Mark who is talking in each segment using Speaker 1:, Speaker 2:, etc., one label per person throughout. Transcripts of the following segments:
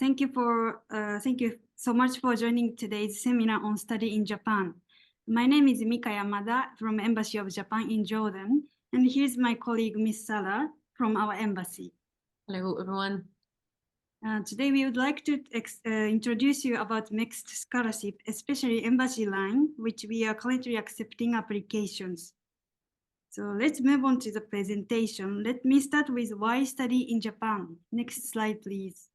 Speaker 1: Thank you so much for joining today's seminar on study in Japan. My name is Mika Yamada from Embassy of Japan in Jordan, and here's my colleague Miss Sarah from our embassy.
Speaker 2: Hello, everyone.
Speaker 1: Today we would like to introduce you about MEXT scholarship, especially Embassy Line, which we are currently accepting applications. So let's move on to the presentation. Let me start with why study in Japan. Next slide, please.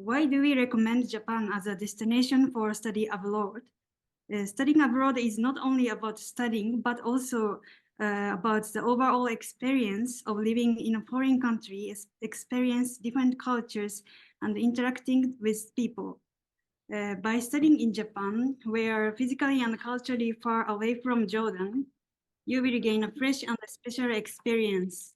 Speaker 1: Why do we recommend Japan as a destination for study abroad? Studying abroad is not only about studying, but also about the overall experience of living in a foreign country, experience different cultures, and interacting with people. By studying in Japan, where physically and culturally far away from Jordan, you will gain a fresh and special experience.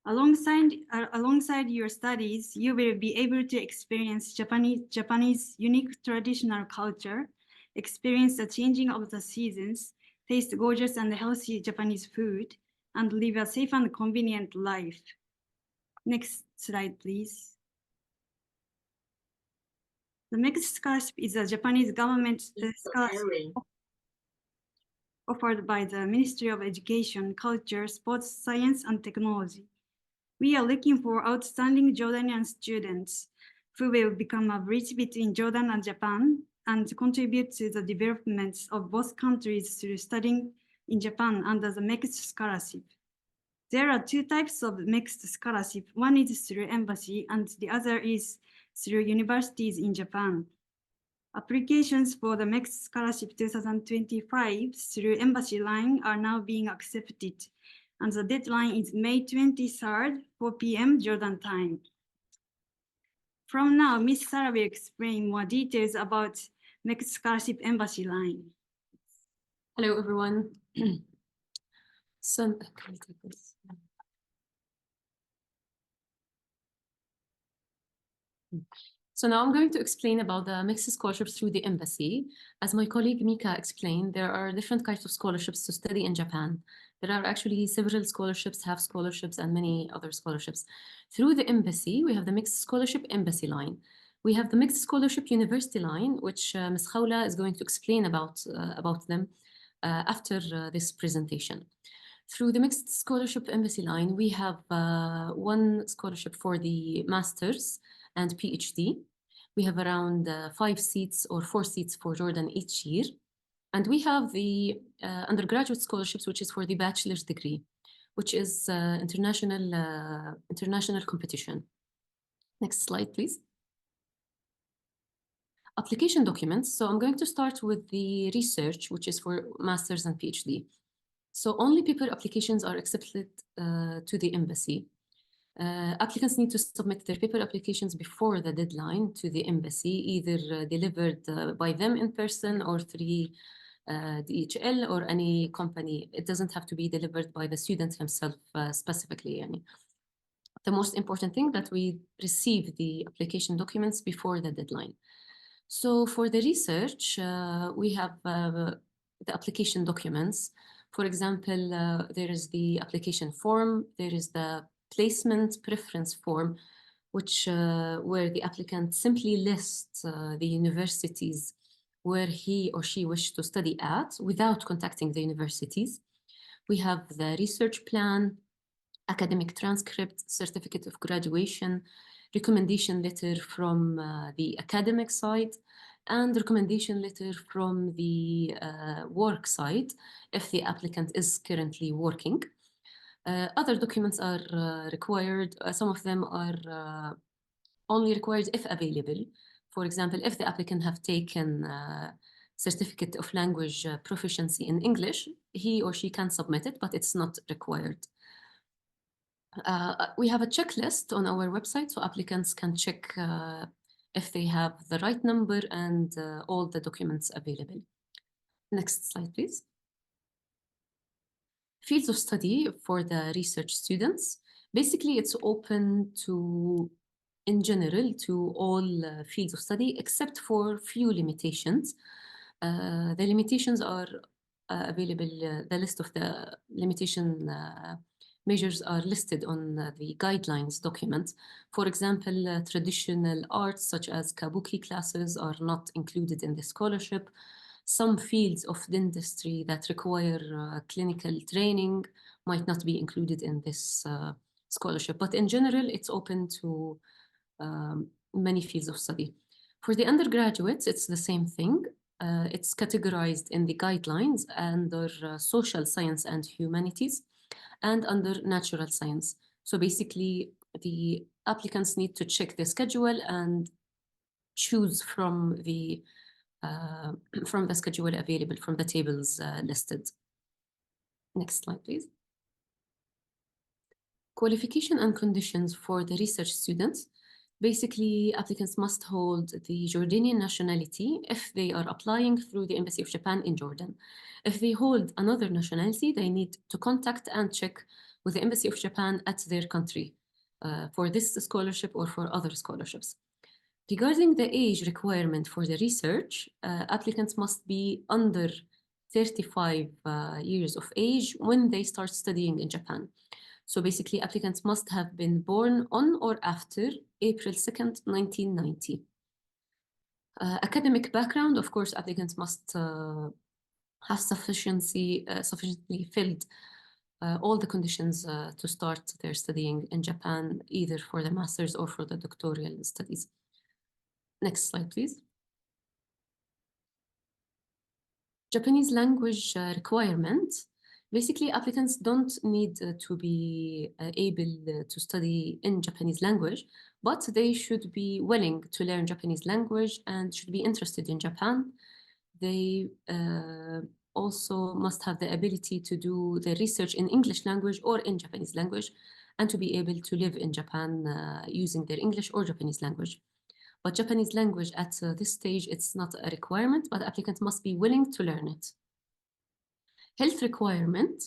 Speaker 1: Alongside your studies, you will be able to experience Japanese unique traditional culture, experience the changing of the seasons, taste gorgeous and healthy Japanese food, and live a safe and convenient life. Next slide, please. The MEXT scholarship is a Japanese government scholarship offered by the Ministry of Education, Culture, Sports, Science, and Technology. We are looking for outstanding Jordanian students who will become a bridge between Jordan and Japan and contribute to the development of both countries through studying in Japan under the MEXT scholarship. There are two types of MEXT scholarship. One is through embassy and the other is through universities in Japan. Applications for the MEXT scholarship 2025 through embassy line are now being accepted, and the deadline is May 23rd, 4 p.m. Jordan time. From now, Ms. Sarah will explain more details about MEXT scholarship embassy line.
Speaker 2: Hello, everyone. So, can we take this? So now I'm going to explain about the MEXT scholarships through the embassy. As my colleague Mika explained, there are different kinds of scholarships to study in Japan. There are actually several scholarships, half scholarships, and many other scholarships. Through the embassy, we have the MEXT scholarship embassy line. We have the MEXT scholarship university line, which Ms. Khawla is going to explain about them after this presentation. Through the MEXT scholarship embassy line, we have one scholarship for the master's and PhD. We have around 5 seats or 4 seats for Jordan each year. And we have the undergraduate scholarships, which is for the bachelor's degree, which is international competition. Next slide, please. Application documents. So I'm going to start with the research, which is for master's and PhD. So only paper applications are accepted to the embassy. Applicants need to submit their paper applications before the deadline to the embassy, either delivered by them in person or through DHL or any company. It doesn't have to be delivered by the student himself specifically. The most important thing that we receive the application documents before the deadline. So for the research, we have the application documents. For example, there is the application form, there is the placement preference form, which where the applicant simply lists the universities where he or she wishes to study at without contacting the universities. We have the research plan, academic transcript, certificate of graduation, recommendation letter from the academic side, and recommendation letter from the work side if the applicant is currently working. Other documents are required. Some of them are only required if available. For example, if the applicant have taken certificate of language proficiency in English, he or she can submit it, but it's not required. We have a checklist on our website, so applicants can check if they have the right number and all the documents available. Next slide, please. Fields of study for the research students. Basically, it's open to, in general, to all fields of study, except for few limitations. The limitations are available, the list of the limitation majors are listed on the guidelines document. For example, traditional arts such as kabuki classes are not included in the scholarship. Some fields of dentistry that require clinical training might not be included in this scholarship. But in general, it's open to many fields of study. For the undergraduates, it's the same thing. It's categorized in the guidelines under social science and humanities and under natural science. So basically, the applicants need to check the schedule and choose from the schedule available from the tables listed. Next slide, please. Qualification and conditions for the research students. Basically, applicants must hold the Jordanian nationality if they are applying through the Embassy of Japan in Jordan. If they hold another nationality, they need to contact and check with the Embassy of Japan at their country for this scholarship or for other scholarships. Regarding the age requirement for the research, applicants must be under 35 years of age when they start studying in Japan. So basically, applicants must have been born on or after April 2nd, 1990. Academic background, of course, applicants must have sufficiently filled all the conditions to start their studying in Japan, either for the master's or for the doctoral studies. Next slide, please. Japanese language requirement. Basically, applicants don't need to be able to study in Japanese language, but they should be willing to learn Japanese language and should be interested in Japan. They also must have the ability to do the research in English language or in Japanese language, and to be able to live in Japan using their English or Japanese language. But Japanese language at this stage, it's not a requirement, but applicants must be willing to learn it. Health requirement,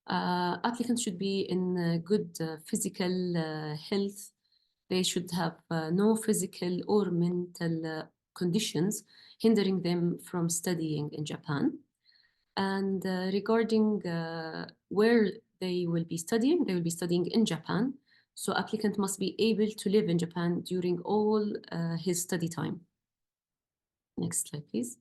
Speaker 2: applicants should be in good physical health. They should have no physical or mental conditions hindering them from studying in Japan. And regarding where they will be studying in Japan. So applicant must be able to live in Japan during all his study time. Next slide, please.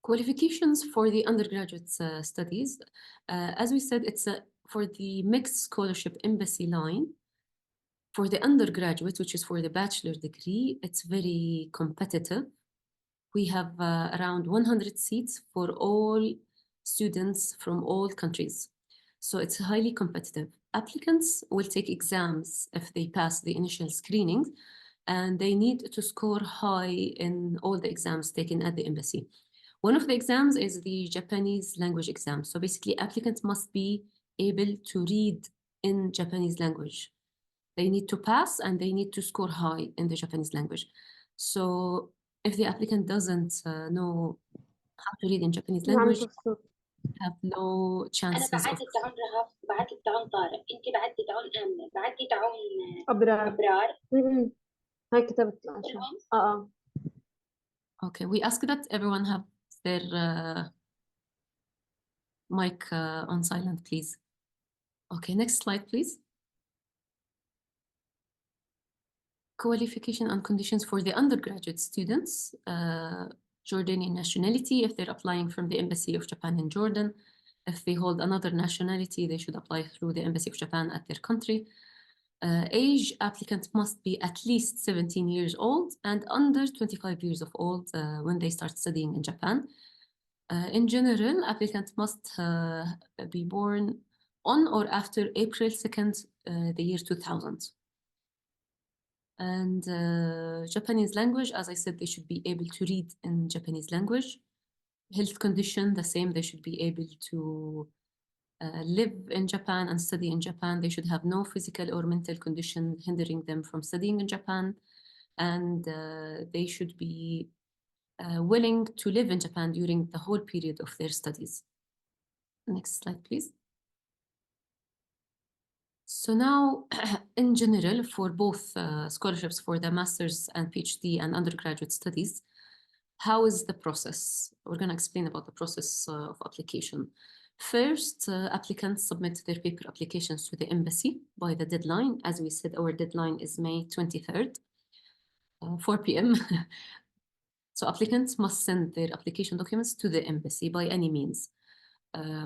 Speaker 2: Qualifications for the undergraduate studies. As we said, it's for the mixed scholarship embassy line. For the undergraduate, which is for the bachelor degree, it's very competitive. We have around 100 seats for all students from all countries. So it's highly competitive. Applicants will take exams if they pass the initial screening, and they need to score high in all the exams taken at the embassy. One of the exams is the Japanese language exam. So basically, applicants must be able to read in Japanese language. They need to pass and they need to score high in the Japanese language. So if the applicant doesn't know how to read in Japanese language, have no chances
Speaker 3: أنا
Speaker 2: of...
Speaker 3: بعتت تعون رهف، بعتت تعون طارق، أنت بعتي تعون آمنة، بعتي تعون
Speaker 4: أبرار. هاي كتبت
Speaker 3: لهم.
Speaker 2: Okay, we ask that everyone have their mic on silent, please. Okay, next slide, please. Qualification and conditions for the undergraduate students. Jordanian nationality, if they're applying from the Embassy of Japan in Jordan. If they hold another nationality, they should apply through the Embassy of Japan at their country. Age, applicant must be at least 17 years old and under 25 years of old when they start studying in Japan. In general, applicant must be born on or after April 2nd, the year 2000. And Japanese language, as I said, they should be able to read in Japanese language. Health condition, the same, they should be able to live in Japan and study in Japan. They should have no physical or mental condition hindering them from studying in Japan. And they should be willing to live in Japan during the whole period of their studies. Next slide, please. So now, in general, for both scholarships for the master's and PhD and undergraduate studies, how is the process? We're going to explain about the process of application. First, applicants submit their paper applications to the embassy by the deadline. As we said, our deadline is May 23rd, 4 p.m. So applicants must send their application documents to the embassy by any means,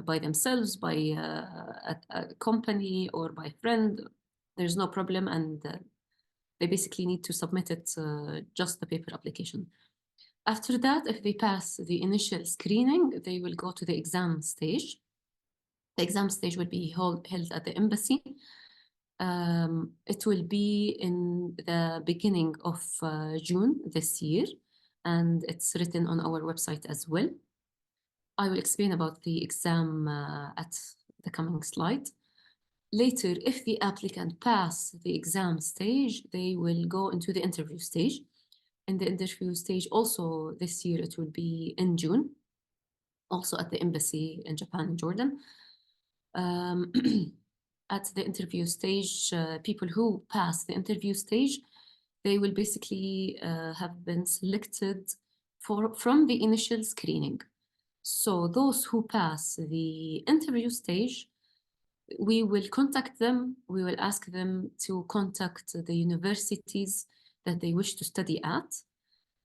Speaker 2: by themselves, by a company, or by a friend. There's no problem, and they basically need to submit it, just the paper application. After that, if they pass the initial screening, they will go to the exam stage. The exam stage will be held at the embassy. It will be in the beginning of June this year, and it's written on our website as well. I will explain about the exam at the coming slide. Later, if the applicant pass the exam stage, they will go into the interview stage. In the interview stage, also this year, it will be in June, also at the embassy in Japan and Jordan. At the interview stage, people who pass the interview stage, they will basically have been selected from the initial screening. So those who pass the interview stage, we will contact them. We will ask them to contact the universities that they wish to study at.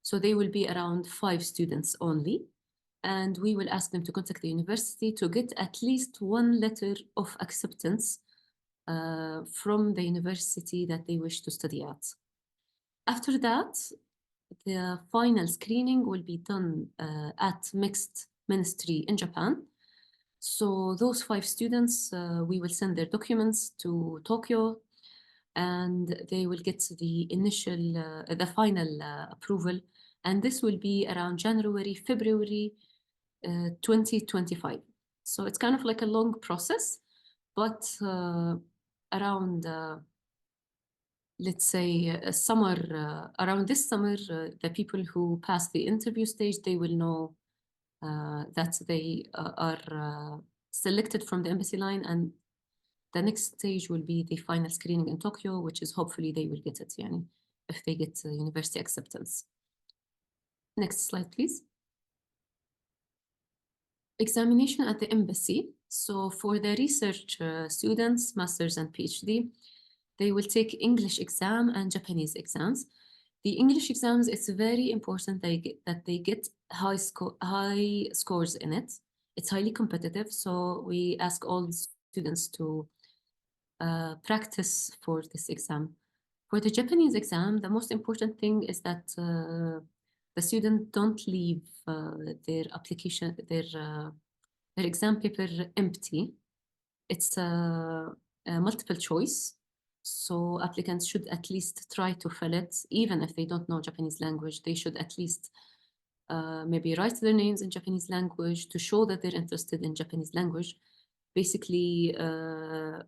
Speaker 2: So they will be around 5 students only. And we will ask them to contact the university to get at least one letter of acceptance from the university that they wish to study at. After that, the final screening will be done at MEXT Ministry in Japan. So those 5 students, we will send their documents to Tokyo, and they will get the final approval. And this will be around January, February 2025. So it's kind of like a long process, but around, let's say, around this summer, the people who pass the interview stage, they will know that they are selected from the embassy line, and the next stage will be the final screening in Tokyo, which is hopefully they will get it, if they get university acceptance. Next slide, please. Examination at the embassy. So for the research students, masters and PhD, they will take English exam and Japanese exams. The English exams, it's very important that they get high scores in it. It's highly competitive, so we ask all students to practice for this exam. For the Japanese exam, the most important thing is that the student don't leave their application, their exam paper empty. It's a multiple choice. So applicants should at least try to fill it, even if they don't know Japanese language. They should at least maybe write their names in Japanese language to show that they're interested in Japanese language. Basically,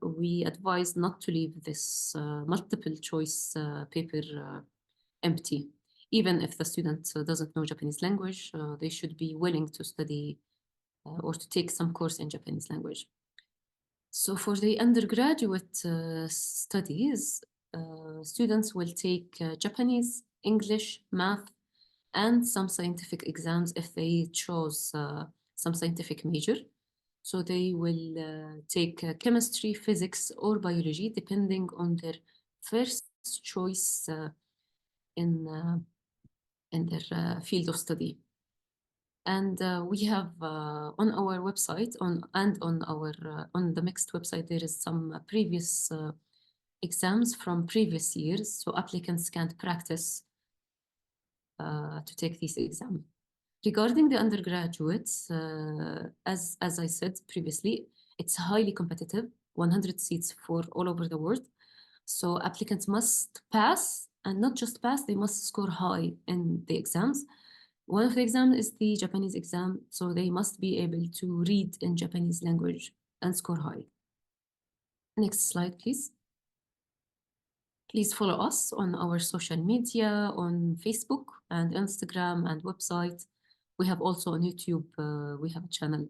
Speaker 2: we advise not to leave this multiple choice paper empty. Even if the student doesn't know Japanese language, they should be willing to study or to take some course in Japanese language. So for the undergraduate studies, students will take Japanese, English, math, and some scientific exams if they chose some scientific major. So they will take chemistry, physics, or biology, depending on their first choice in their field of study. And we have on our website on the MEXT website, there is some previous exams from previous years, so applicants can practice to take this exam. Regarding the undergraduates, as I said previously, it's highly competitive, 100 seats for all over the world. So applicants must pass, and not just pass, they must score high in the exams. One of the exams is the Japanese exam, so they must be able to read in Japanese language and score high. Next slide, please. Please follow us on our social media, on Facebook and Instagram and website. We have also on YouTube, we have a channel.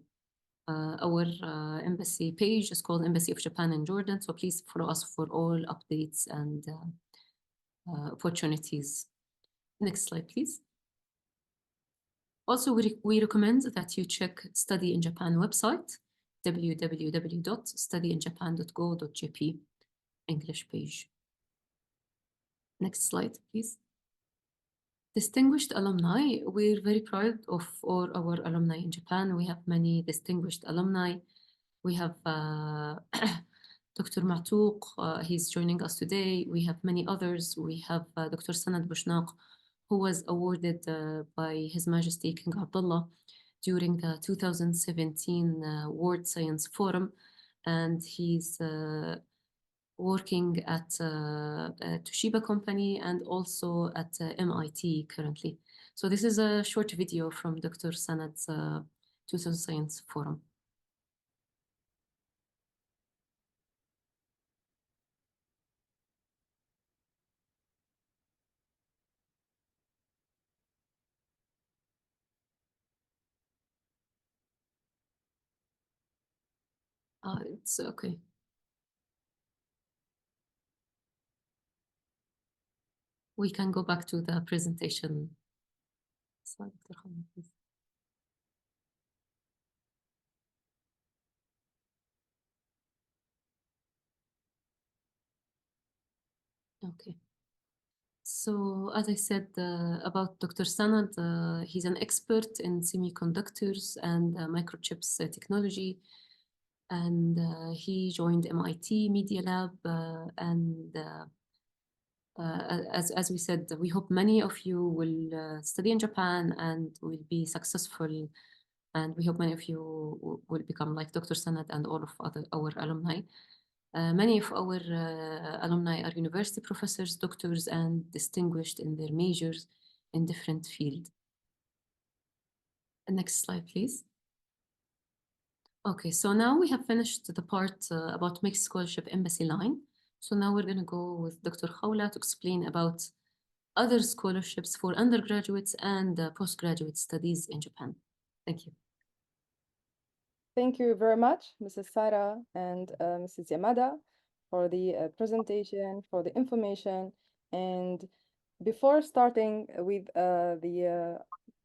Speaker 2: Our embassy page is called Embassy of Japan and Jordan, so please follow us for all updates and opportunities. Next slide, please. Also, we recommend that you check Study in Japan website. www.studyinjapan.go.jp English page. Next slide, please. Distinguished alumni, we're very proud of all our alumni in Japan. We have many distinguished alumni. We have Dr. Ma'touq, he's joining us today. We have many others. We have Dr. Sanad Bushnaq, who was awarded by His Majesty King Abdullah during the 2017 World Science Forum. And he's working at Toshiba company and also at MIT currently. So this is a short video from Dr. Sanad's 2000 Science Forum. It's okay. We can go back to the presentation. Slide, Dr. Khalid, please. Okay. So as I said about Dr. Sanad, he's an expert in semiconductors and microchips technology. And he joined MIT Media Lab. As we said, we hope many of you will study in Japan and will be successful. And we hope many of you will become like Dr. Sanad and all of our alumni. Many of our alumni are university professors, doctors, and distinguished in their majors in different fields. Next slide, please. Okay, so now we have finished the part about MEXT Scholarship Embassy Line. So now we're going to go with Dr. Khawla to explain about other scholarships for undergraduates and postgraduate studies in Japan. Thank you.
Speaker 5: Thank you very much, Mrs. Sarah and Mrs. Yamada, for the presentation, for the information. And before starting with the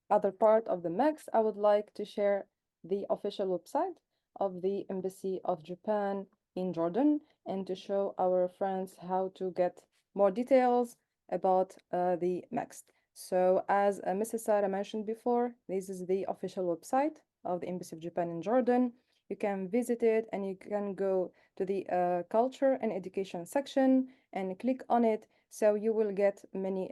Speaker 5: other part of the MEXT, I would like to share the official website of the Embassy of Japan in Jordan and to show our friends how to get more details about the MEXT. So as Mrs. Sarah mentioned before, this is the official website of the Embassy of Japan in Jordan. You can visit it and you can go to the culture and education section and click on it. So you will get many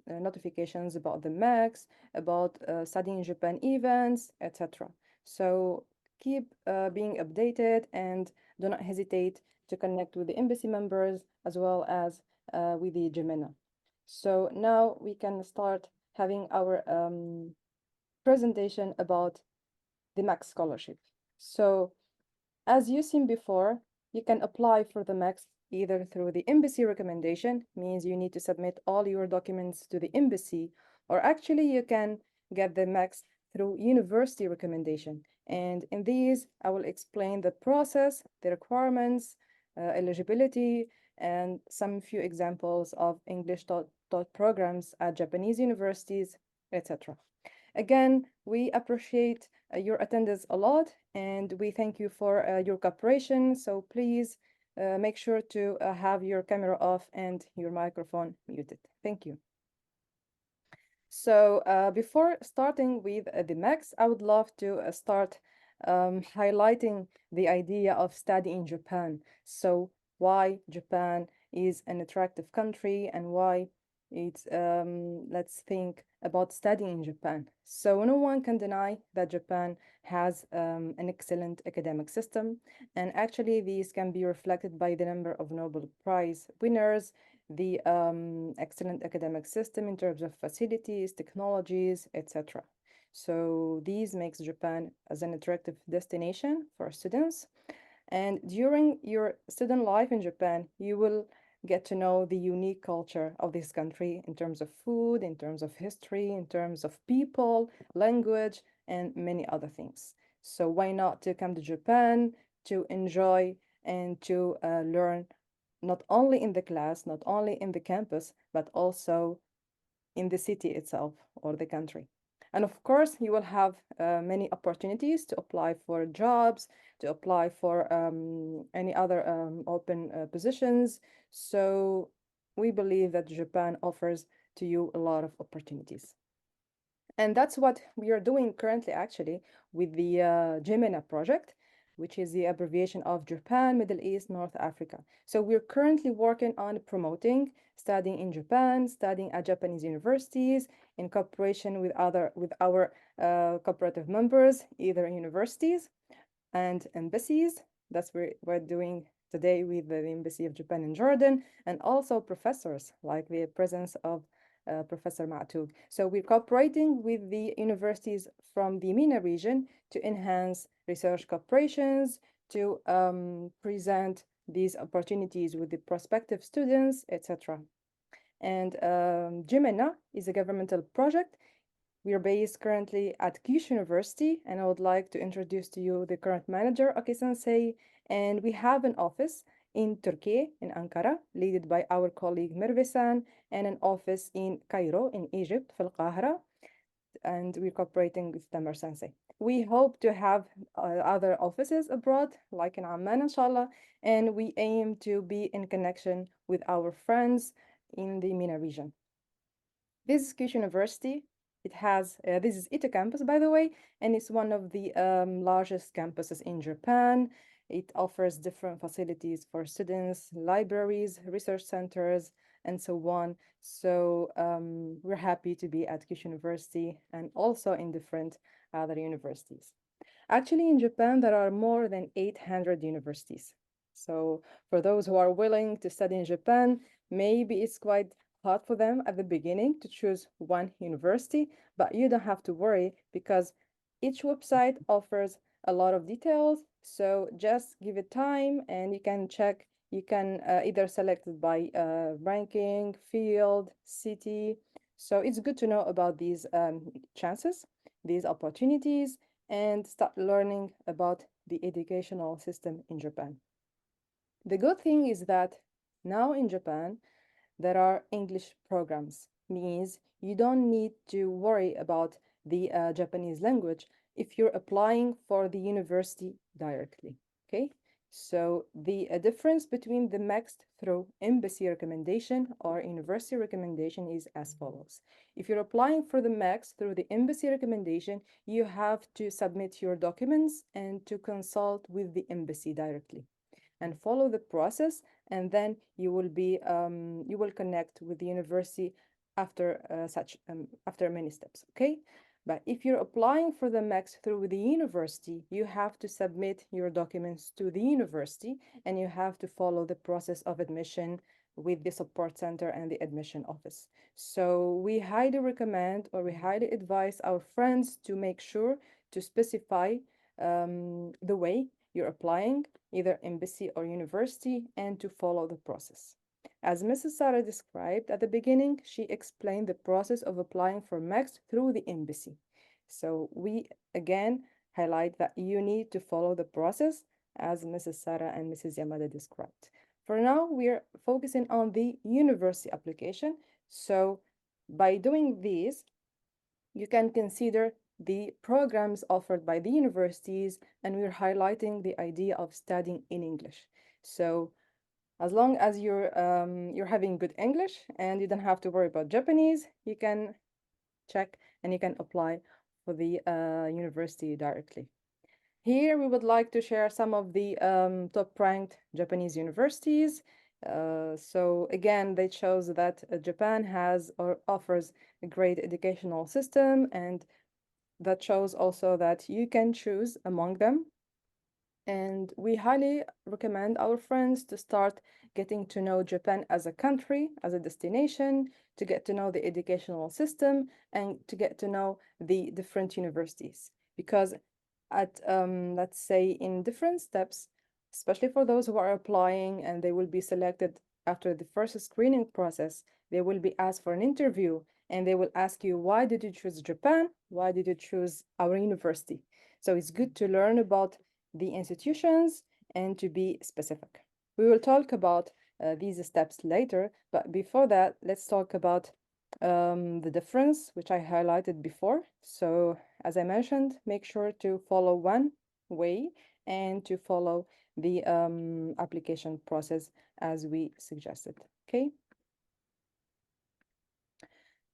Speaker 5: notifications about the MEXT, about studying in Japan events, etc. So keep being updated and do not hesitate to connect with the embassy members as well as with the J-MENA. So now we can start having our presentation about the MEXT scholarship. So as you've seen before, you can apply for the MEXT either through the embassy recommendation, means you need to submit all your documents to the embassy, or actually you can get the MEXT through university recommendation. And in these, I will explain the process, the requirements, eligibility, and some few examples of English taught programs at Japanese universities, etc. Again, we appreciate your attendance a lot, and we thank you for your cooperation. So please make sure to have your camera off and your microphone muted. Thank you. So before starting with the MEXT, I would love to start highlighting the idea of study in Japan. So why Japan is an attractive country and why it's, let's think about studying in Japan. So no one can deny that Japan has an excellent academic system. And actually, these can be reflected by the number of Nobel Prize winners, the excellent academic system in terms of facilities, technologies, etc. So these makes Japan as an attractive destination for students. And during your student life in Japan, you will get to know the unique culture of this country in terms of food, in terms of history, in terms of people, language, and many other things. So why not to come to Japan to enjoy and to learn not only in the class, not only in the campus, but also in the city itself or the country. And of course, you will have many opportunities to apply for jobs, to apply for any other open positions. So we believe that Japan offers to you a lot of opportunities. And that's what we are doing currently, actually, with the J-MENA project, which is the abbreviation of Japan, Middle East, North Africa. So we're currently working on promoting studying in Japan, studying at Japanese universities in cooperation with our cooperative members, either universities and embassies. That's what we're doing today with the Embassy of Japan in Jordan, and also professors, like the presence of Professor Ma'toug. So we're cooperating with the universities from the MENA region to enhance research cooperations, to present these opportunities with the prospective students, etc. And J-MENA is a governmental project. We are based currently at Kyushu University, and I would like to introduce to you the current manager, Aki-sensei. And we have an office in Turkey, in Ankara, led by our colleague Merve-san, and an office in Cairo, in Egypt, في القاهرة, and we're cooperating with Tamer Sensei. We hope to have other offices abroad, like in Amman, inshallah, and we aim to be in connection with our friends in the MENA region. This is Kyushu University. It has, this is Ito campus, by the way, and it's one of the largest campuses in Japan. It offers different facilities for students, libraries, research centers, and so on. So we're happy to be at Kyushu University and also in different other universities. Actually, in Japan, there are more than 800 universities. So for those who are willing to study in Japan, maybe it's quite hard for them at the beginning to choose one university, but you don't have to worry because each website offers a lot of details. So just give it time and you can check. You can either select it by ranking, field, city. So it's good to know about these chances, these opportunities, and start learning about the educational system in Japan. The good thing is that now in Japan, there are English programs, means you don't need to worry about the Japanese language if you're applying for the university directly, okay? So the difference between the MEXT through embassy recommendation or university recommendation is as follows. If you're applying for the MEXT through the embassy recommendation, you have to submit your documents and to consult with the embassy directly and follow the process, and then you will connect with the university after after many steps, okay? But if you're applying for the MEXT through the university, you have to submit your documents to the university and you have to follow the process of admission with the support center and the admission office. So we highly recommend, or we highly advise our friends to make sure to specify the way you're applying, either embassy or university, and to follow the process. As Mrs. Sarah described at the beginning, she explained the process of applying for MEXT through the embassy. So we again highlight that you need to follow the process as Mrs. Sarah and Mrs. Yamada described. For now, we're focusing on the university application. So by doing this, you can consider the programs offered by the universities, and we're highlighting the idea of studying in English. So as long as you're having good English and you don't have to worry about Japanese, you can check and you can apply for the university directly. Here we would like to share some of the top-ranked Japanese universities. So again, they shows that Japan has or offers a great educational system, and that shows also that you can choose among them. And we highly recommend our friends to start getting to know Japan as a country, as a destination, to get to know the educational system, and to get to know the different universities. Because at, let's say, in different steps, especially for those who are applying and they will be selected after the first screening process, they will be asked for an interview and they will ask you, why did you choose Japan? Why did you choose our university? So it's good to learn about the institutions and to be specific. We will talk about these steps later, but before that, let's talk about the difference, which I highlighted before. So as I mentioned, make sure to follow one way and to follow the application process as we suggested, okay?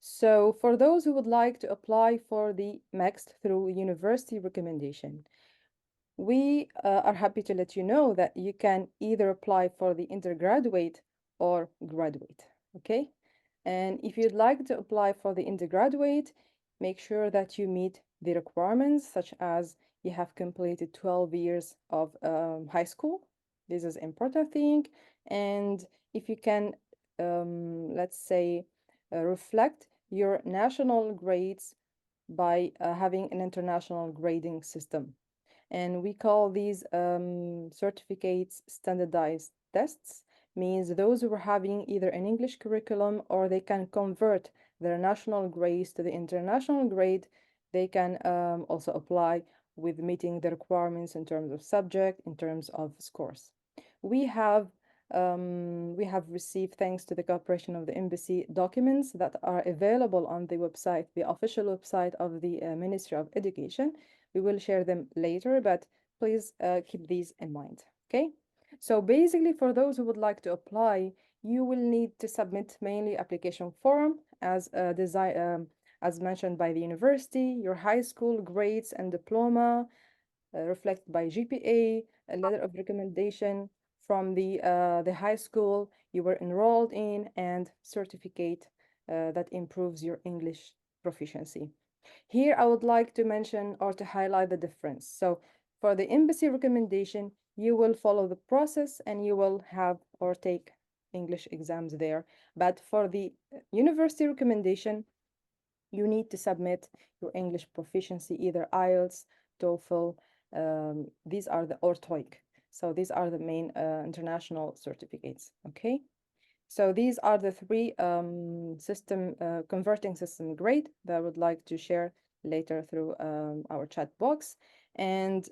Speaker 5: So for those who would like to apply for the MEXT through university recommendation, we are happy to let you know that you can either apply for the undergraduate or graduate, okay? And if you'd like to apply for the undergraduate, make sure that you meet the requirements, such as you have completed 12 years of high school. This is an important thing. And if you can, let's say, reflect your national grades by having an international grading system. And we call these certificates standardized tests, means those who are having either an English curriculum or they can convert their national grades to the international grade, they can also apply with meeting the requirements in terms of subject, in terms of scores. We have received, thanks to the cooperation of the embassy, documents that are available on the website, the official website of the Ministry of Education. We will share them later, but please keep these in mind, okay? So basically, for those who would like to apply, you will need to submit mainly application form as as mentioned by the university, your high school grades and diploma, reflected by GPA, a letter of recommendation from the high school you were enrolled in, and certificate that improves your English proficiency. Here, I would like to mention or to highlight the difference. So for the embassy recommendation, you will follow the process and you will have or take English exams there. But for the university recommendation, you need to submit your English proficiency, either IELTS, TOEFL, these are the, or TOEIC. So these are the main international certificates, okay? So these are the three converting system grade that I would like to share later through our chat box. And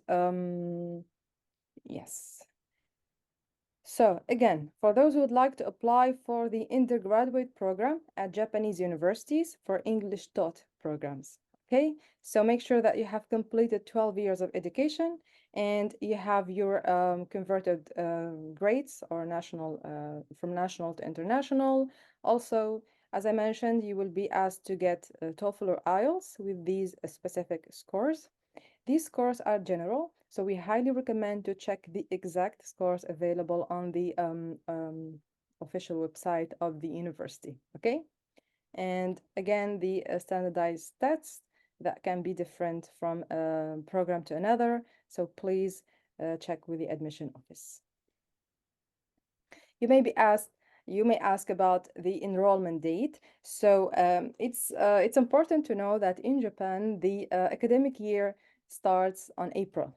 Speaker 5: yes. So again, for those who would like to apply for the undergraduate program at Japanese universities for English taught programs, okay? So make sure that you have completed 12 years of education and you have your converted grades or national from national to international. Also, as I mentioned, you will be asked to get TOEFL or IELTS with these specific scores. These scores are general, so we highly recommend to check the exact scores available on the official website of the university, okay? And again, the standardized tests that can be different from a program to another, so please check with the admission office. You may ask about the enrollment date. So it's important to know that in Japan, the academic year starts on April,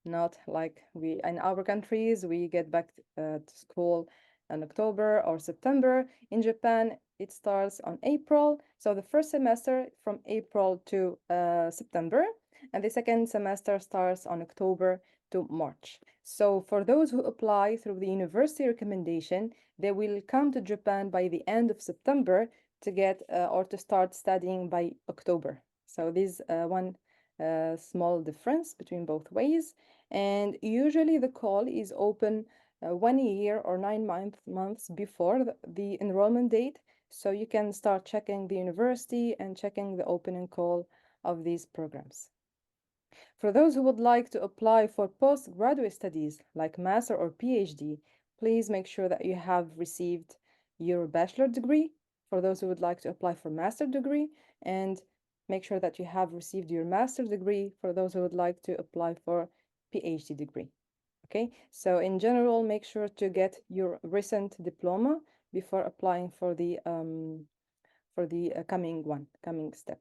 Speaker 5: not like we in our countries, we get back to school in October or September. In Japan, it starts on April. So the first semester from April to September, and the second semester starts on October to March. So for those who apply through the university recommendation, they will come to Japan by the end of September to get or to start studying by October. So this one small difference between both ways. And usually the call is open 1 year or 9 months before the enrollment date. So you can start checking the university and checking the opening call of these programs. For those who would like to apply for postgraduate studies like master or PhD, please make sure that you have received your bachelor degree. For those who would like to apply for master degree, and make sure that you have received your master degree for those who would like to apply for PhD degree. Okay, so in general, make sure to get your recent diploma before applying for the coming step.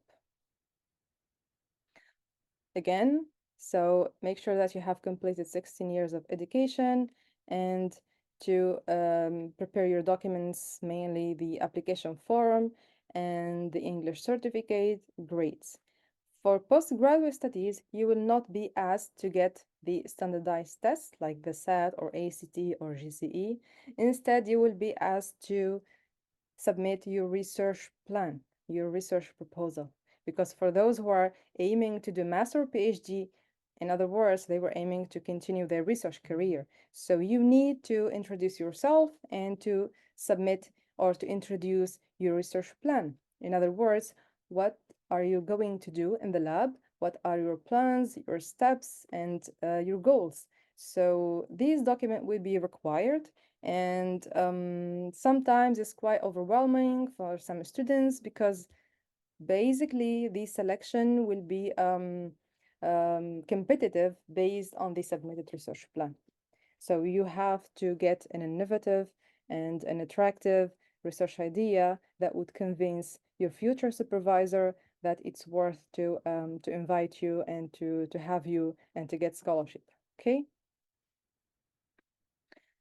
Speaker 5: Again, so make sure that you have completed 16 years of education and to prepare your documents, mainly the application form and the English certificate grades. For postgraduate studies, you will not be asked to get the standardized tests like the SAT or ACT or GCE. Instead, you will be asked to submit your research plan. your research proposal. Because for those who are aiming to do master or PhD, in other words, they were aiming to continue their research career. So you need to introduce yourself and to submit or to introduce your research plan. In other words, what are you going to do in the lab? What are your plans, your steps, and your goals? So these documents will be required, and sometimes it's quite overwhelming for some students because basically the selection will be competitive based on the submitted research plan. So you have to get an innovative and an attractive research idea that would convince your future supervisor that it's worth to invite you and to have you and to get scholarship. Okay.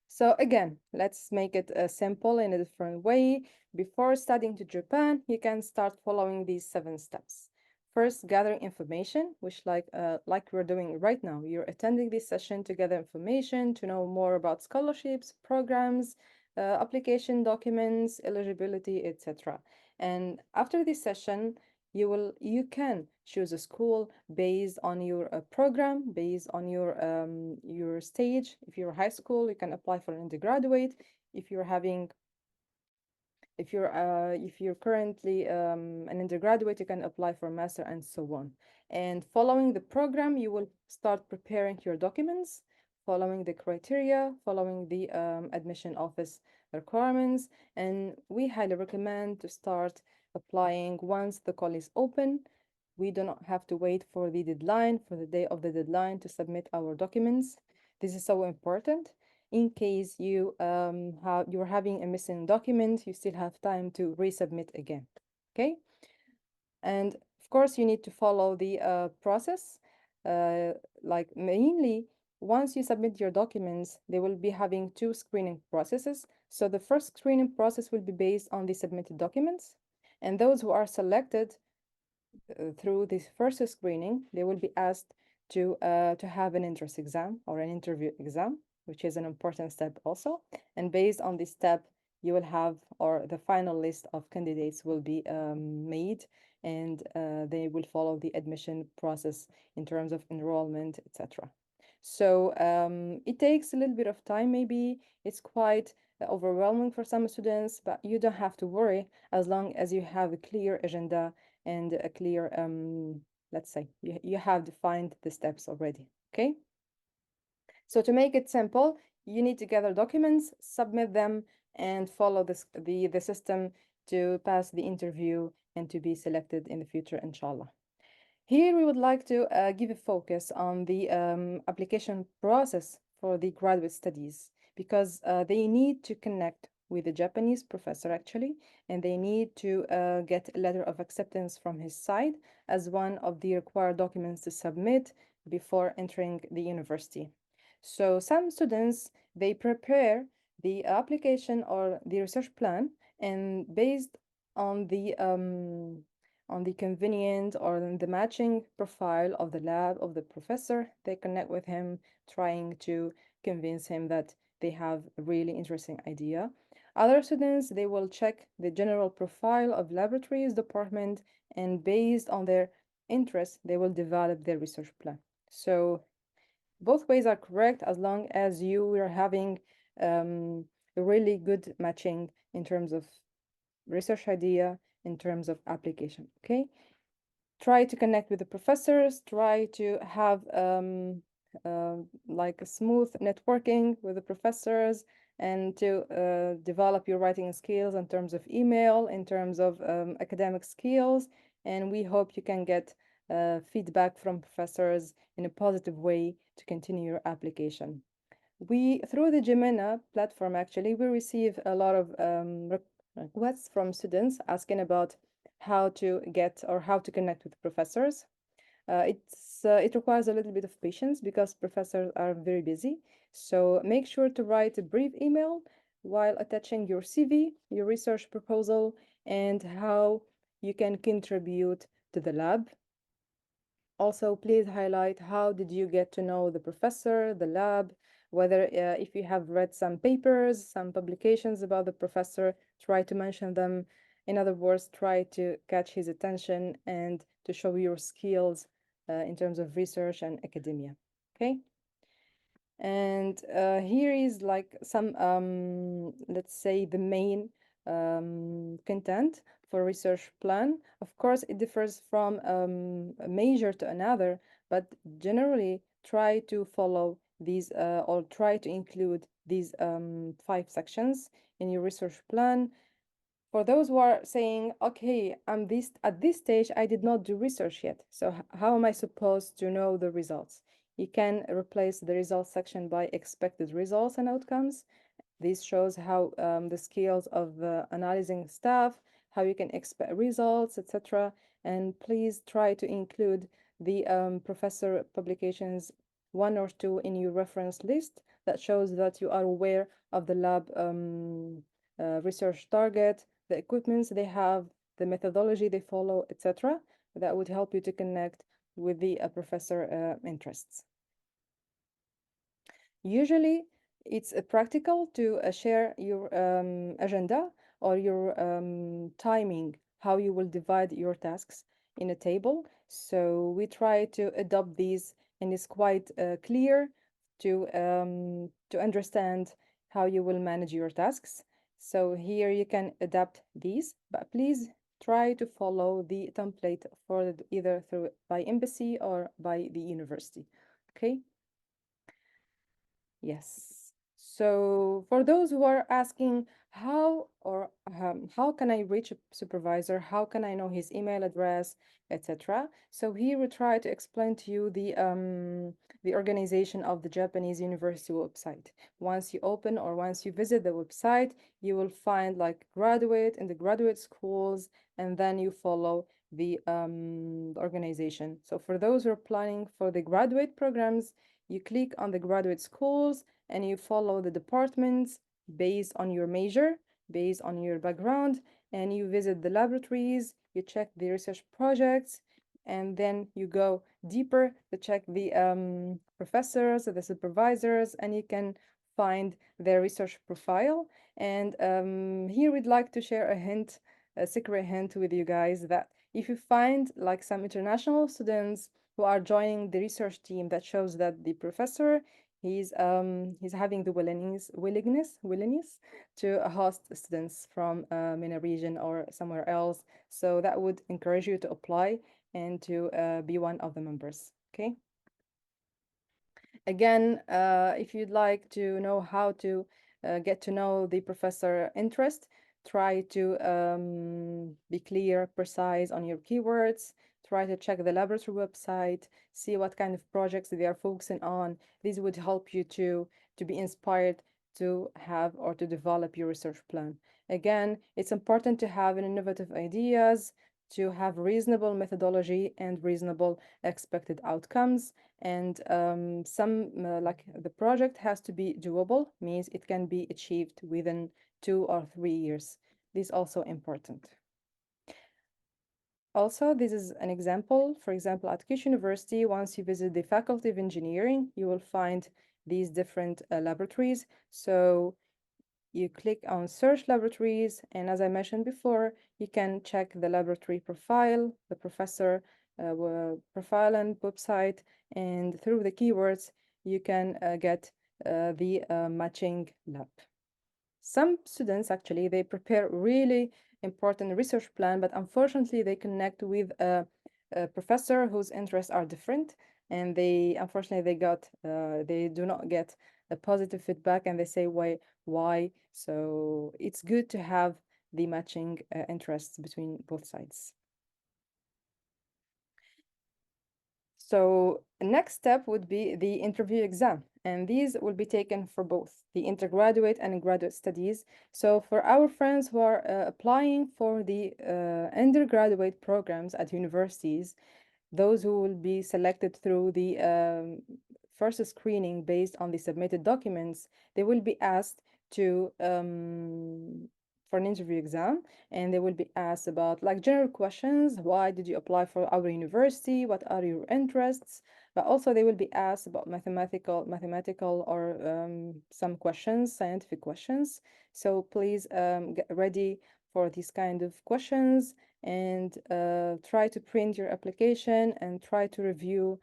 Speaker 5: So again, let's make it simple in a different way. Before studying to Japan, you can start following these 7 steps. First, gathering information, which like we're doing right now. You're attending this session to gather information, to know more about scholarships, programs, application documents, eligibility, etc. And after this session, you can choose a school based on your program, based on your stage. If you're high school, you can apply for an undergraduate. If you're currently an undergraduate, you can apply for a master and so on. And following the program, you will start preparing your documents, following the criteria, following the admission office requirements. And we highly recommend to start applying once the call is open. We do not have to wait for the deadline, for the day of the deadline to submit our documents. This is so important. In case you're having a missing document, you still have time to resubmit again. Okay? And of course, you need to follow the process. Like mainly, once you submit your documents, they will be having 2 screening processes. So the first screening process will be based on the submitted documents. And those who are selected through this first screening, they will be asked to have an entrance exam or an interview exam, which is an important step also. And based on this step, you will have, or the final list of candidates will be made, and they will follow the admission process in terms of enrollment, etc. So it takes a little bit of time, maybe it's quite overwhelming for some students, but you don't have to worry as long as you have a clear agenda and a clear, let's say, you have defined the steps already, okay? So to make it simple, you need to gather documents, submit them, and follow the system to pass the interview and to be selected in the future, inshallah. Here we would like to give a focus on the application process for the graduate studies because they need to connect with the Japanese professor actually, and they need to get a letter of acceptance from his side as one of the required documents to submit before entering the university. So some students, they prepare the application or the research plan, and based on the convenient or the matching profile of the lab of the professor, they connect with him, trying to convince him that they have a really interesting idea. Other students, they will check the general profile of laboratories department, and based on their interest, they will develop their research plan. So both ways are correct as long as you are having a really good matching in terms of research idea, in terms of application, okay? Try to connect with the professors, try to have like a smooth networking with the professors, and to develop your writing skills in terms of email, in terms of academic skills, and we hope you can get feedback from professors in a positive way to continue your application. Through the J-MENA platform, actually, we receive a lot of requests from students asking about how to get or how to connect with professors. It requires a little bit of patience because professors are very busy. So make sure to write a brief email while attaching your CV, your research proposal, and how you can contribute to the lab. Also, please highlight how did you get to know the professor, the lab, whether if you have read some papers, some publications about the professor, try to mention them In other words, try to catch his attention and to show your skills in terms of research and academia. Okay. And here is like some, let's say, the main content for research plan. Of course, it differs from a major to another, but generally try to follow these or try to include these 5 sections in your research plan. For those who are saying, okay, at this stage, I did not do research yet, so how am I supposed to know the results? You can replace the results section by expected results and outcomes. This shows how the skills of analyzing stuff, how you can expect results, etc. And please try to include the professor publications 1 or 2 in your reference list that shows that you are aware of the lab research target, the equipments they have, the methodology they follow, etc. That would help you to connect with the professor interests. Usually, it's practical to share your agenda or your timing, how you will divide your tasks in a table. So we try to adopt these, and it's quite clear to understand how you will manage your tasks. So here you can adapt these, but please try to follow the template for either through by embassy or by the university. Okay. Yes. So for those who are asking how can I reach a supervisor? How can I know his email address, etc. So here we try to explain to you the organization of the Japanese university website. Once you open or once you visit the website, you will find like graduate and the graduate schools, and then you follow the organization. So for those who are planning for the graduate programs, you click on the graduate schools and you follow the departments based on your major, based on your background, and you visit the laboratories, you check the research projects, and then you go deeper to check the professors, the supervisors, and you can find their research profile. And here we'd like to share a hint, a secret hint with you guys, that if you find like some international students who are joining the research team, that shows that the professor he's having the willingness to host students from MENA region or somewhere else. So that would encourage you to apply and to be one of the members. Okay. Again, if you'd like to know how to get to know the professor interest, try to be clear, precise on your keywords. Try to check the laboratory website, see what kind of projects they are focusing on. This would help you to be inspired to have or to develop your research plan. Again, it's important to have innovative ideas, to have reasonable methodology and reasonable expected outcomes. And like the project has to be doable, means it can be achieved within 2 or 3 years. This is also important. Also, this is an example. For example, at Kish University, once you visit the Faculty of Engineering, you will find these different laboratories. So you click on search laboratories, and as I mentioned before, you can check the laboratory profile, the professor profile and website, and through the keywords, you can get the matching lab. Some students actually, they prepare really important research plan, but unfortunately they connect with a professor whose interests are different, and unfortunately they do not get a positive feedback, and they say why. So it's good to have the matching interests between both sides. So next step would be the interview exam, and these will be taken for both the undergraduate and graduate studies. So for our friends who are applying for the undergraduate programs at universities, those who will be selected through the first screening based on the submitted documents, they will be asked to for an interview exam, and they will be asked about like general questions. Why did you apply for our university? What are your interests? But also they will be asked about mathematical or some questions, scientific questions. So please get ready for these kind of questions, and try to print your application and try to review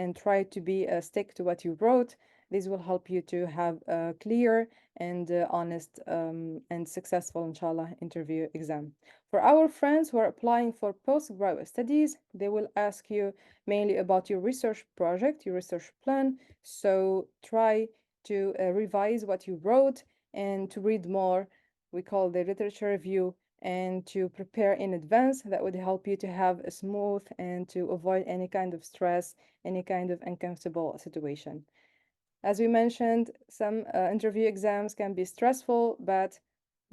Speaker 5: and try to be stick to what you wrote. This will help you to have a clear and honest and successful, inshallah, interview exam. For our friends who are applying for postgraduate studies, they will ask you mainly about your research project, your research plan. So try to revise what you wrote and to read more. We call the literature review, and to prepare in advance. That would help you to have a smooth and to avoid any kind of stress, any kind of uncomfortable situation. As we mentioned, some interview exams can be stressful, but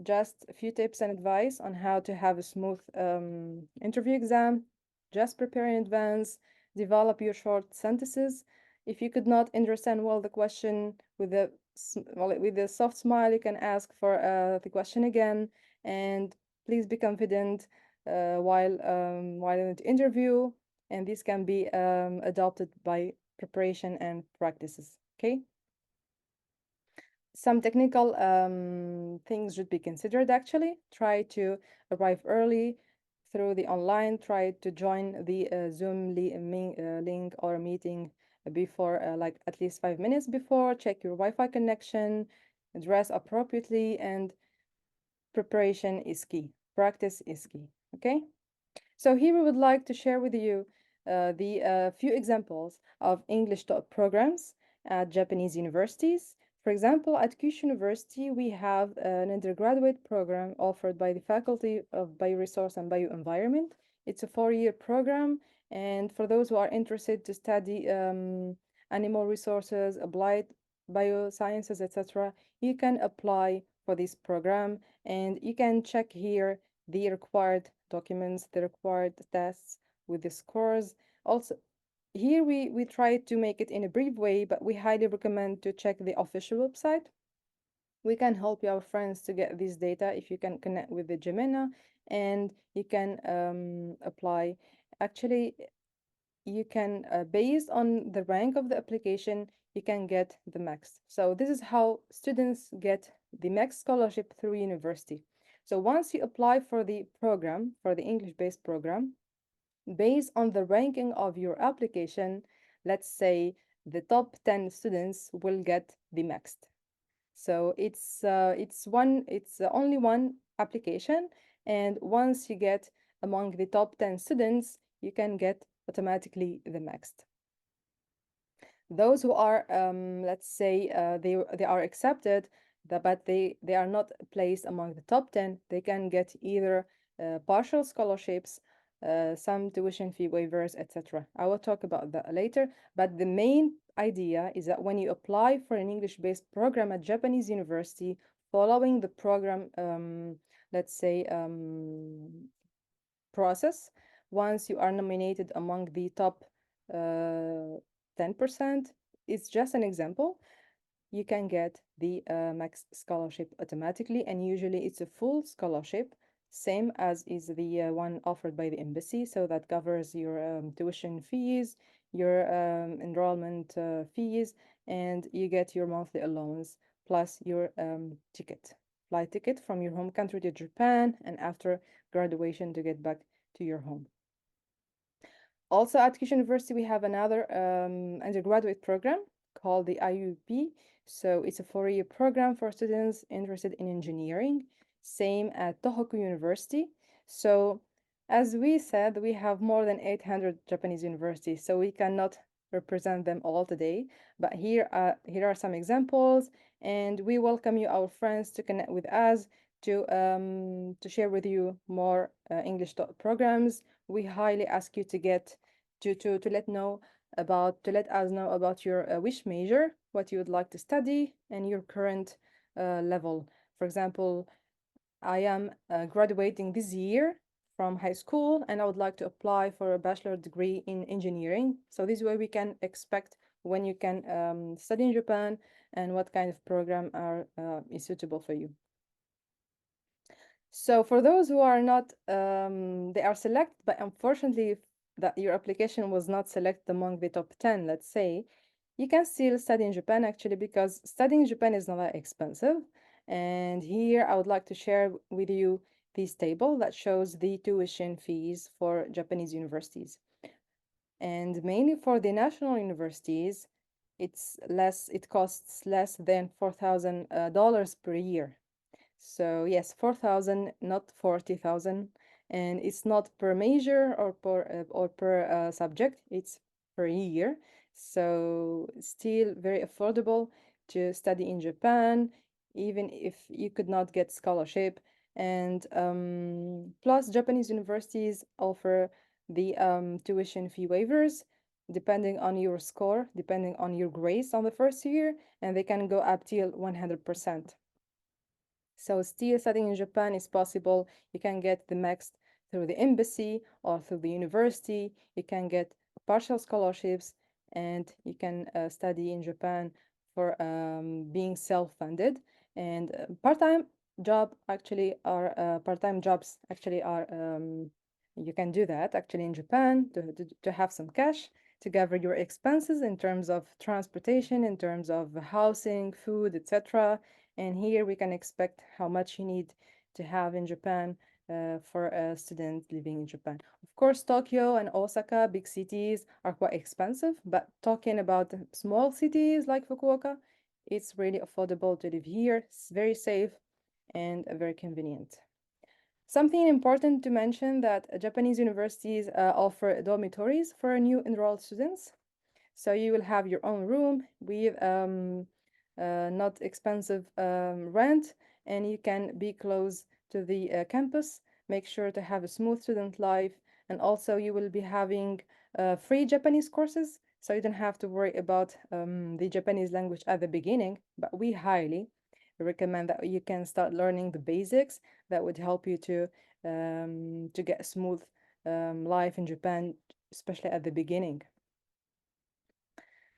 Speaker 5: just a few tips and advice on how to have a smooth interview exam. Just prepare in advance, develop your short sentences. If you could not understand well the question with a soft smile, you can ask for the question again, and please be confident while in the interview, and this can be adopted by preparation and practices. Okay. Some technical things should be considered actually. Try to arrive early through the online. Try to join the Zoom link or meeting before, like at least 5 minutes before. Check your Wi-Fi connection, dress appropriately, and preparation is key. Practice is key. Okay. So here we would like to share with you the few examples of English taught programs at Japanese universities. For example, at Kyushu University, we have an undergraduate program offered by the Faculty of Bioresource and Bioenvironment. It's a 4-year program, and for those who are interested to study animal resources, applied biosciences, etc., you can apply for this program, and you can check here the required documents, the required tests with the scores. Also, here we try to make it in a brief way, but we highly recommend to check the official website. We can help your friends to get this data if you can connect with the J-MENA, and you can apply. Actually, you can, based on the rank of the application, you can get the MEXT. So this is how students get the MEXT scholarship through university. So once you apply for the program, for the English-based program, based on the ranking of your application, let's say the top 10 students will get the MEXT. So it's only one application, and once you get among the top 10 students, you can get automatically the MEXT. Those who are, let's say, they are accepted, but they are not placed among the top 10, they can get either partial scholarships, some tuition fee waivers, etc. I will talk about that later, but the main idea is that when you apply for an English-based program at Japanese university, following the program, let's say, process, once you are nominated among the top 10%, it's just an example, you can get the MEXT scholarship automatically, and usually it's a full scholarship, same as is the one offered by the embassy, so that covers your tuition fees, your enrollment fees, and you get your monthly allowance plus your flight ticket from your home country to Japan, and after graduation to get back to your home. Also at Kyushu University, we have another undergraduate program called the IUP. So it's a 4-year program for students interested in engineering, same at Tohoku University. So as we said, we have more than 800 Japanese universities, so we cannot represent them all today. But here are some examples, and we welcome you, our friends, to connect with us to share with you more English programs. We highly ask you to get to let us know about your wish major, what you would like to study, and your current level. For example, I am graduating this year from high school, and I would like to apply for a bachelor degree in engineering. So this way we can expect when you can study in Japan and what kind of program is suitable for you. So for those who are not, they are selected, but unfortunately that your application was not selected among the top 10, let's say, you can still study in Japan actually, because studying in Japan is not that expensive. And here I would like to share with you this table that shows the tuition fees for Japanese universities. And mainly for the national universities, it costs less than $4,000 per year. So yes, 4,000, not 40,000. And it's not per major or per subject, it's per year. So still very affordable to study in Japan, even if you could not get scholarship. And plus, Japanese universities offer the tuition fee waivers depending on your score, depending on your grades on the first year, and they can go up till 100%. So still studying in Japan is possible. You can get the MEXT through the embassy or through the university. You can get partial scholarships, and you can study in Japan for being self-funded. And part-time jobs actually are you can do that actually in Japan to have some cash to cover your expenses in terms of transportation, in terms of housing, food, etc. And here we can expect how much you need to have in Japan for a student living in Japan. Of course, Tokyo and Osaka, big cities, are quite expensive, but talking about small cities like Fukuoka, it's really affordable to live here. It's very safe and very convenient. Something important to mention that Japanese universities offer dormitories for new enrolled students. So you will have your own room with not expensive rent, and you can be close to the campus. Make sure to have a smooth student life, and also you will be having free Japanese courses, so you don't have to worry about the Japanese language at the beginning. But we highly recommend that you can start learning the basics that would help you to get a smooth life in Japan, especially at the beginning.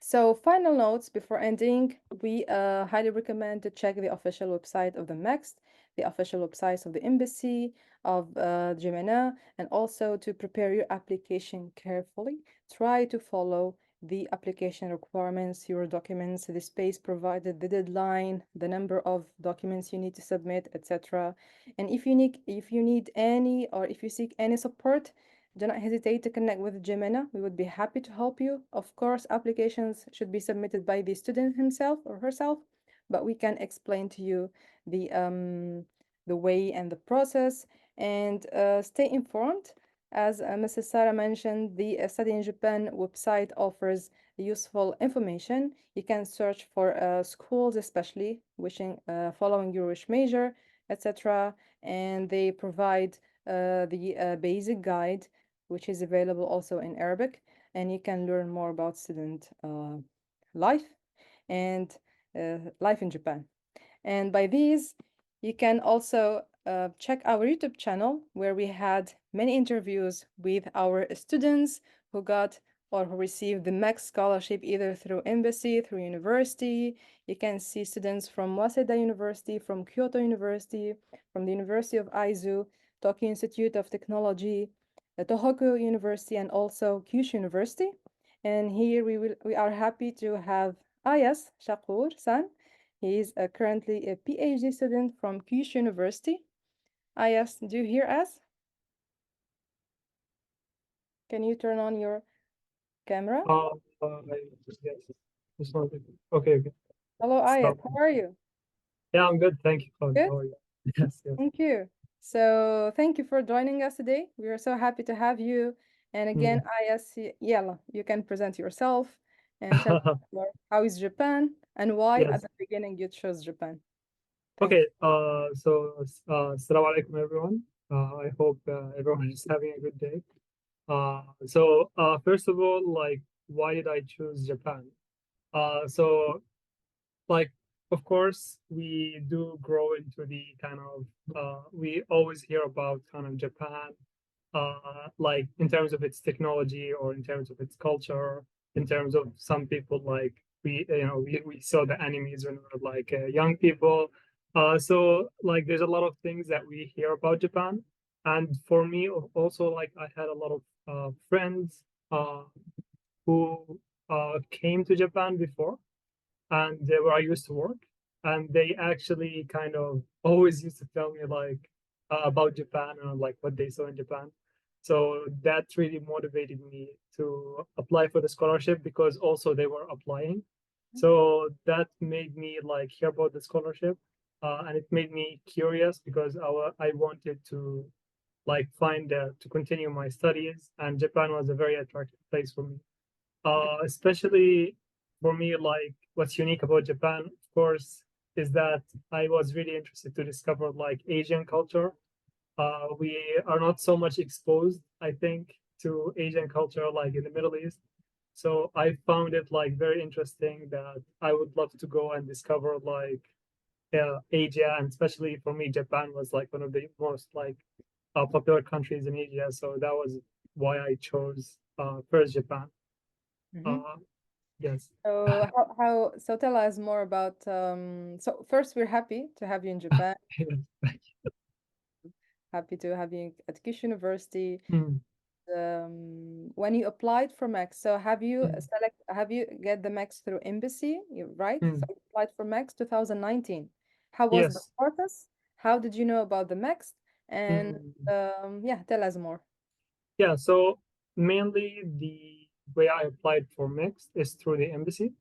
Speaker 5: So final notes before ending, we highly recommend to check the official website of the MEXT, the official websites of the embassy, of J-MENA, and also to prepare your application carefully. Try to follow the application requirements, your documents, the space provided, the deadline, the number of documents you need to submit, etc. And if you need any, or if you seek any support, do not hesitate to connect with J-MENA. We would be happy to help you. Of course, applications should be submitted by the student himself or herself, but we can explain to you the way and the process, and stay informed. As Mrs. Sarah mentioned, the Study in Japan website offers useful information. You can search for schools, especially following your wish major, etc. And they provide the basic guide, which is available also in Arabic, and you can learn more about student life and life in Japan. And by these, you can also check our YouTube channel, where we had many interviews with our students who got or who received the MEXT scholarship either through embassy, through university. You can see students from Waseda University, from Kyoto University, from the University of Aizu, Tokyo Institute of Technology, the Tohoku University, and also Kyushu University. And here we are happy to have Ayas Shakur-san. He is currently a PhD student from Kyushu University. Ayas, do you hear us? Can you turn on your camera?
Speaker 6: Yes. It's not good. Okay.
Speaker 5: Hello, Ayas.
Speaker 6: Stop.
Speaker 5: How are you?
Speaker 6: Yeah, I'm good. Thank you.
Speaker 5: Good?
Speaker 6: How are you? Yes, yes.
Speaker 5: Thank you. So thank you for joining us today. We are so happy to have you. And again, Ayas, Yalla, you can present yourself and tell us more. How is Japan and why
Speaker 6: Yes.
Speaker 5: at the beginning you chose Japan. Thanks.
Speaker 6: Okay. Assalamu alaikum, everyone. I hope everyone is having a good day. First of all, like, why did I choose Japan? Like, of course, we do grow into the kind of we always hear about kind of Japan, like in terms of its technology or in terms of its culture, in terms of some people like we saw the animes when we were like young people. So like there's a lot of things that we hear about Japan, and for me also like I had a lot of friends who came to Japan before, and where I used to work, and they actually kind of always used to tell me like, about Japan and like what they saw in Japan. So that really motivated me to apply for the scholarship because also they were applying. So that made me like hear about the scholarship, and it made me curious because I wanted to like find to continue my studies, and Japan was a very attractive place for me. Especially for me, like what's unique about Japan, of course, is that I was really interested to discover like Asian culture. We are not so much exposed, I think, to Asian culture like in the Middle East. So I found it like very interesting that I would love to go and discover like Asia, and especially for me, Japan was like one of the most like popular countries in Asia. So that was why I chose first Japan. Yes.
Speaker 5: So so tell us more about so first we're happy to have you in Japan, happy to have you at Kish University.
Speaker 6: Mm,
Speaker 5: When you applied for MEXT, so
Speaker 6: mm,
Speaker 5: have you get the MEXT through embassy, right? So
Speaker 6: mm.
Speaker 5: you applied for MEXT 2019. How was the
Speaker 6: Yes.
Speaker 5: process? How did you know about the MEXT? And
Speaker 6: Mm.
Speaker 5: yeah, tell us more.
Speaker 6: Yeah, so mainly the way I applied for MEXT is through the embassy.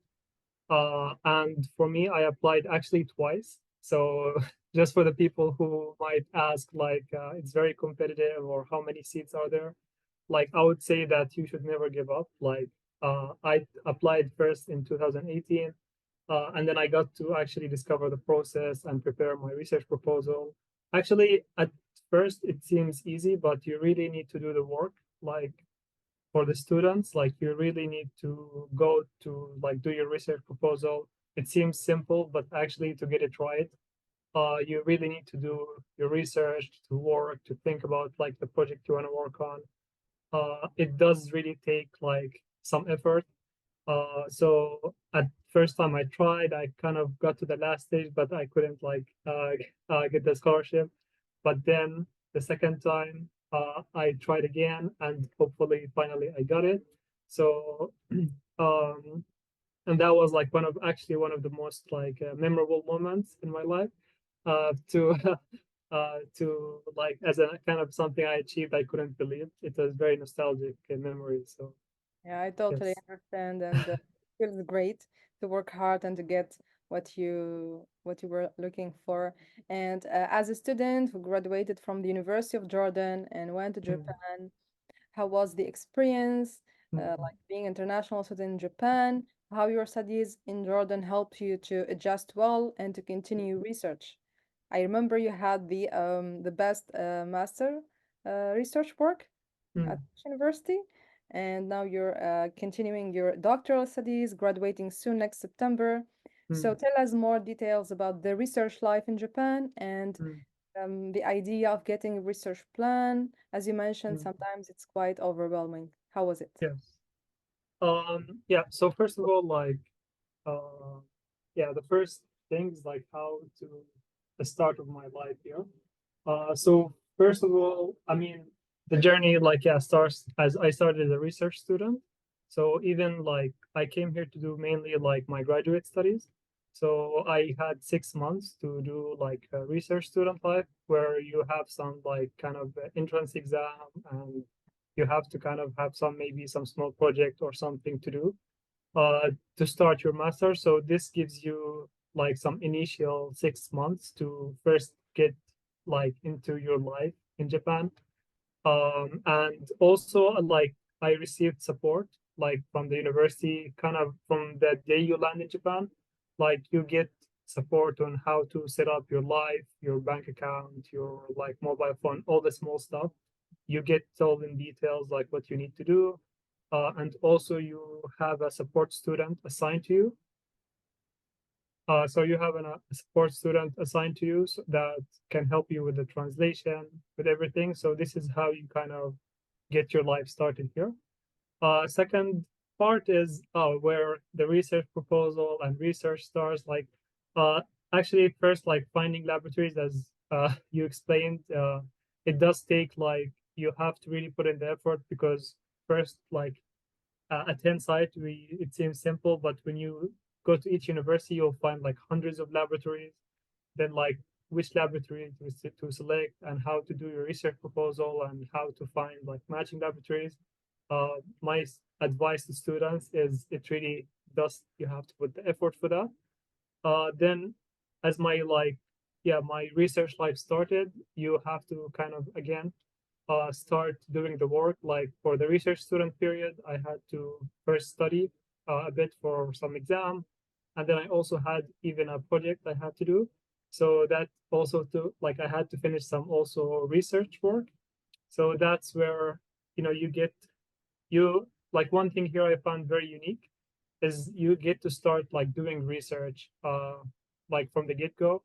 Speaker 6: And for me, I applied actually twice. So just for the people who might ask, like, it's very competitive or how many seats are there? Like, I would say that you should never give up. Like, I applied first in 2018, and then I got to actually discover the process and prepare my research proposal. Actually, at first, it seems easy, but you really need to do the work. Like, for the students, like you really need to go to like do your research proposal. It seems simple, but actually to get it right, you really need to do your research, to work, to think about like the project you want to work on. It does really take like some effort. So at first time I tried, I kind of got to the last stage, but I couldn't like get the scholarship. But then the second time, I tried again, and hopefully, finally, I got it. So, and that was like one of the most like memorable moments in my life. To like as a kind of something I achieved, I couldn't believe. It was very nostalgic memory. So
Speaker 5: Yeah, I totally
Speaker 6: yes.
Speaker 5: understand, and it feels great to work hard and to get what you were looking for. And as a student who graduated from the University of Jordan and went to
Speaker 6: Mm,
Speaker 5: Japan, how was the experience,
Speaker 6: mm,
Speaker 5: like being international student in Japan? How your studies in Jordan helped you to adjust well and to continue research? I remember you had the best master research work at
Speaker 6: mm,
Speaker 5: university, and now you're continuing your doctoral studies, graduating soon next September. So
Speaker 6: mm,
Speaker 5: tell us more details about the research life in Japan and
Speaker 6: mm,
Speaker 5: the idea of getting a research plan. As you mentioned,
Speaker 6: mm.
Speaker 5: sometimes it's quite overwhelming. How was it?
Speaker 6: Yes. Yeah, so first of all, like, uh, yeah, the first thing is like how to the start of my life here. So first of all, I mean, the journey, like, yeah, starts as I started as a research student. So even like I came here to do mainly like my graduate studies. So I had 6 months to do like a research student life where you have some like kind of entrance exam, and you have to kind of have some maybe some small project or something to do to start your master. So this gives you like some initial 6 months to first get like into your life in Japan. And also like I received support like from the university, kind of from the day you land in Japan, like you get support on how to set up your life, your bank account, your like mobile phone, all the small stuff. You get told in details like what you need to do. And also you have a support student assigned to you. So you have a support student assigned to you that can help you with the translation, with everything. So this is how you kind of get your life started here. Second part is where the research proposal and research starts. Like, uh, actually, first, like finding laboratories, as you explained, it does take like you have to really put in the effort because first, like at Hindsight, it seems simple, but when you go to each university, you'll find like hundreds of laboratories. Then like which laboratory to select and how to do your research proposal and how to find like matching laboratories. My advice to students is it really does, you have to put the effort for that. Then as my my research life started, you have to kind of again start doing the work. Like for the research student period, I had to first study a bit for some exam, and then I also had even a project I had to do. So that also like I had to finish some also research work. So that's where you like one thing here I found very unique is you get to start like doing research like from the get-go.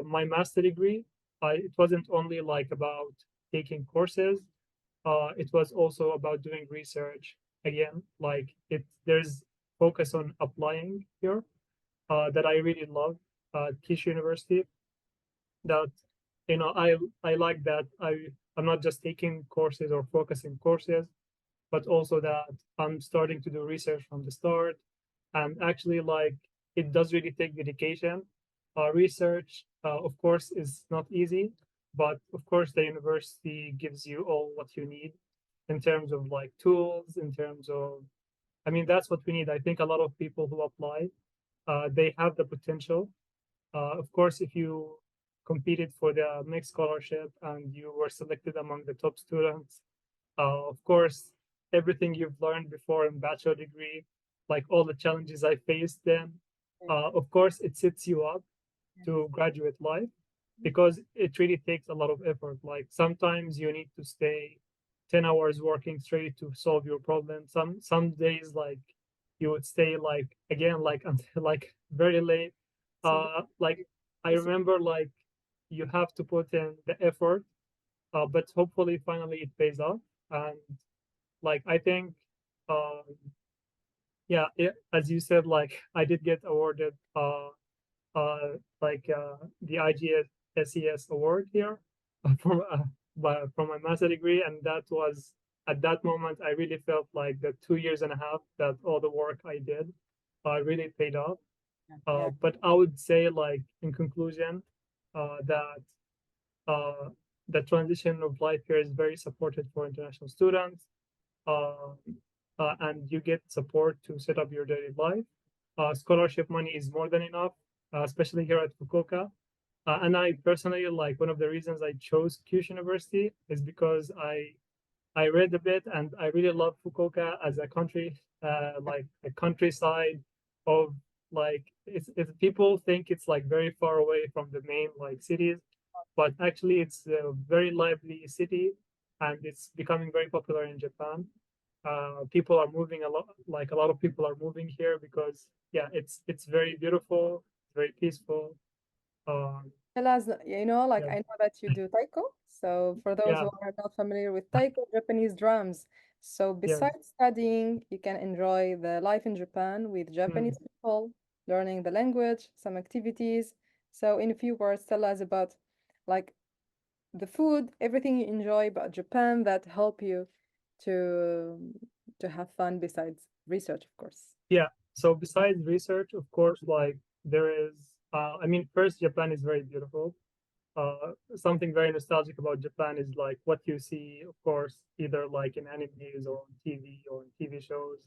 Speaker 6: My master degree, it wasn't only like about taking courses, it was also about doing research. Again, like there's focus on applying here that I really love Tisch University. That I like that I'm not just taking courses or focusing courses, but also that I'm starting to do research from the start. And actually, like, it does really take dedication. Research, of course, is not easy, but of course, the university gives you all what you need in terms of like tools, in terms of, I mean, that's what we need. I think a lot of people who apply, they have the potential. Of course, if you competed for the MEXT scholarship and you were selected among the top students, of course, everything you've learned before in bachelor degree, like all the challenges I faced then, of course, it sets you up to graduate life because it really takes a lot of effort. Like sometimes you need to stay 10 hours working straight to solve your problem. Some days like you would stay like again like until like very late. Like I remember like you have to put in the effort, but hopefully finally it pays off. And like I think yeah, as you said, like I did get awarded the IGSES award here from from my master degree, and that was at that moment I really felt like the 2 years and a half that all the work I did really paid off. But I would say, like in conclusion, that uh, the transition of life here is very supported for international students, uh, and you get support to set up your daily life. Scholarship money is more than enough, especially here at Fukuoka. And I personally, like, one of the reasons I chose Kyushu University is because I read a bit and I really love Fukuoka as a country, like a countryside of like it's people think it's like very far away from the main like cities, but actually it's a very lively city and it's becoming very popular in Japan. People are moving a lot, like a lot of people are moving here because yeah, it's very beautiful, very peaceful.
Speaker 5: Tell us, like
Speaker 6: Yeah.
Speaker 5: I know that you do taiko. So for those
Speaker 6: Yeah.
Speaker 5: who are not familiar with taiko, Japanese drums. So
Speaker 6: Yes.
Speaker 5: besides studying, you can enjoy the life in Japan with Japanese people, learning the language, some activities. So in a few words, tell us about like the food, everything you enjoy about Japan that help you to to have fun besides research, of course.
Speaker 6: Yeah. So besides research, of course, like there is, I mean, first, Japan is very beautiful. Something very nostalgic about Japan is like what you see, of course, either like in animes or on TV or in TV shows.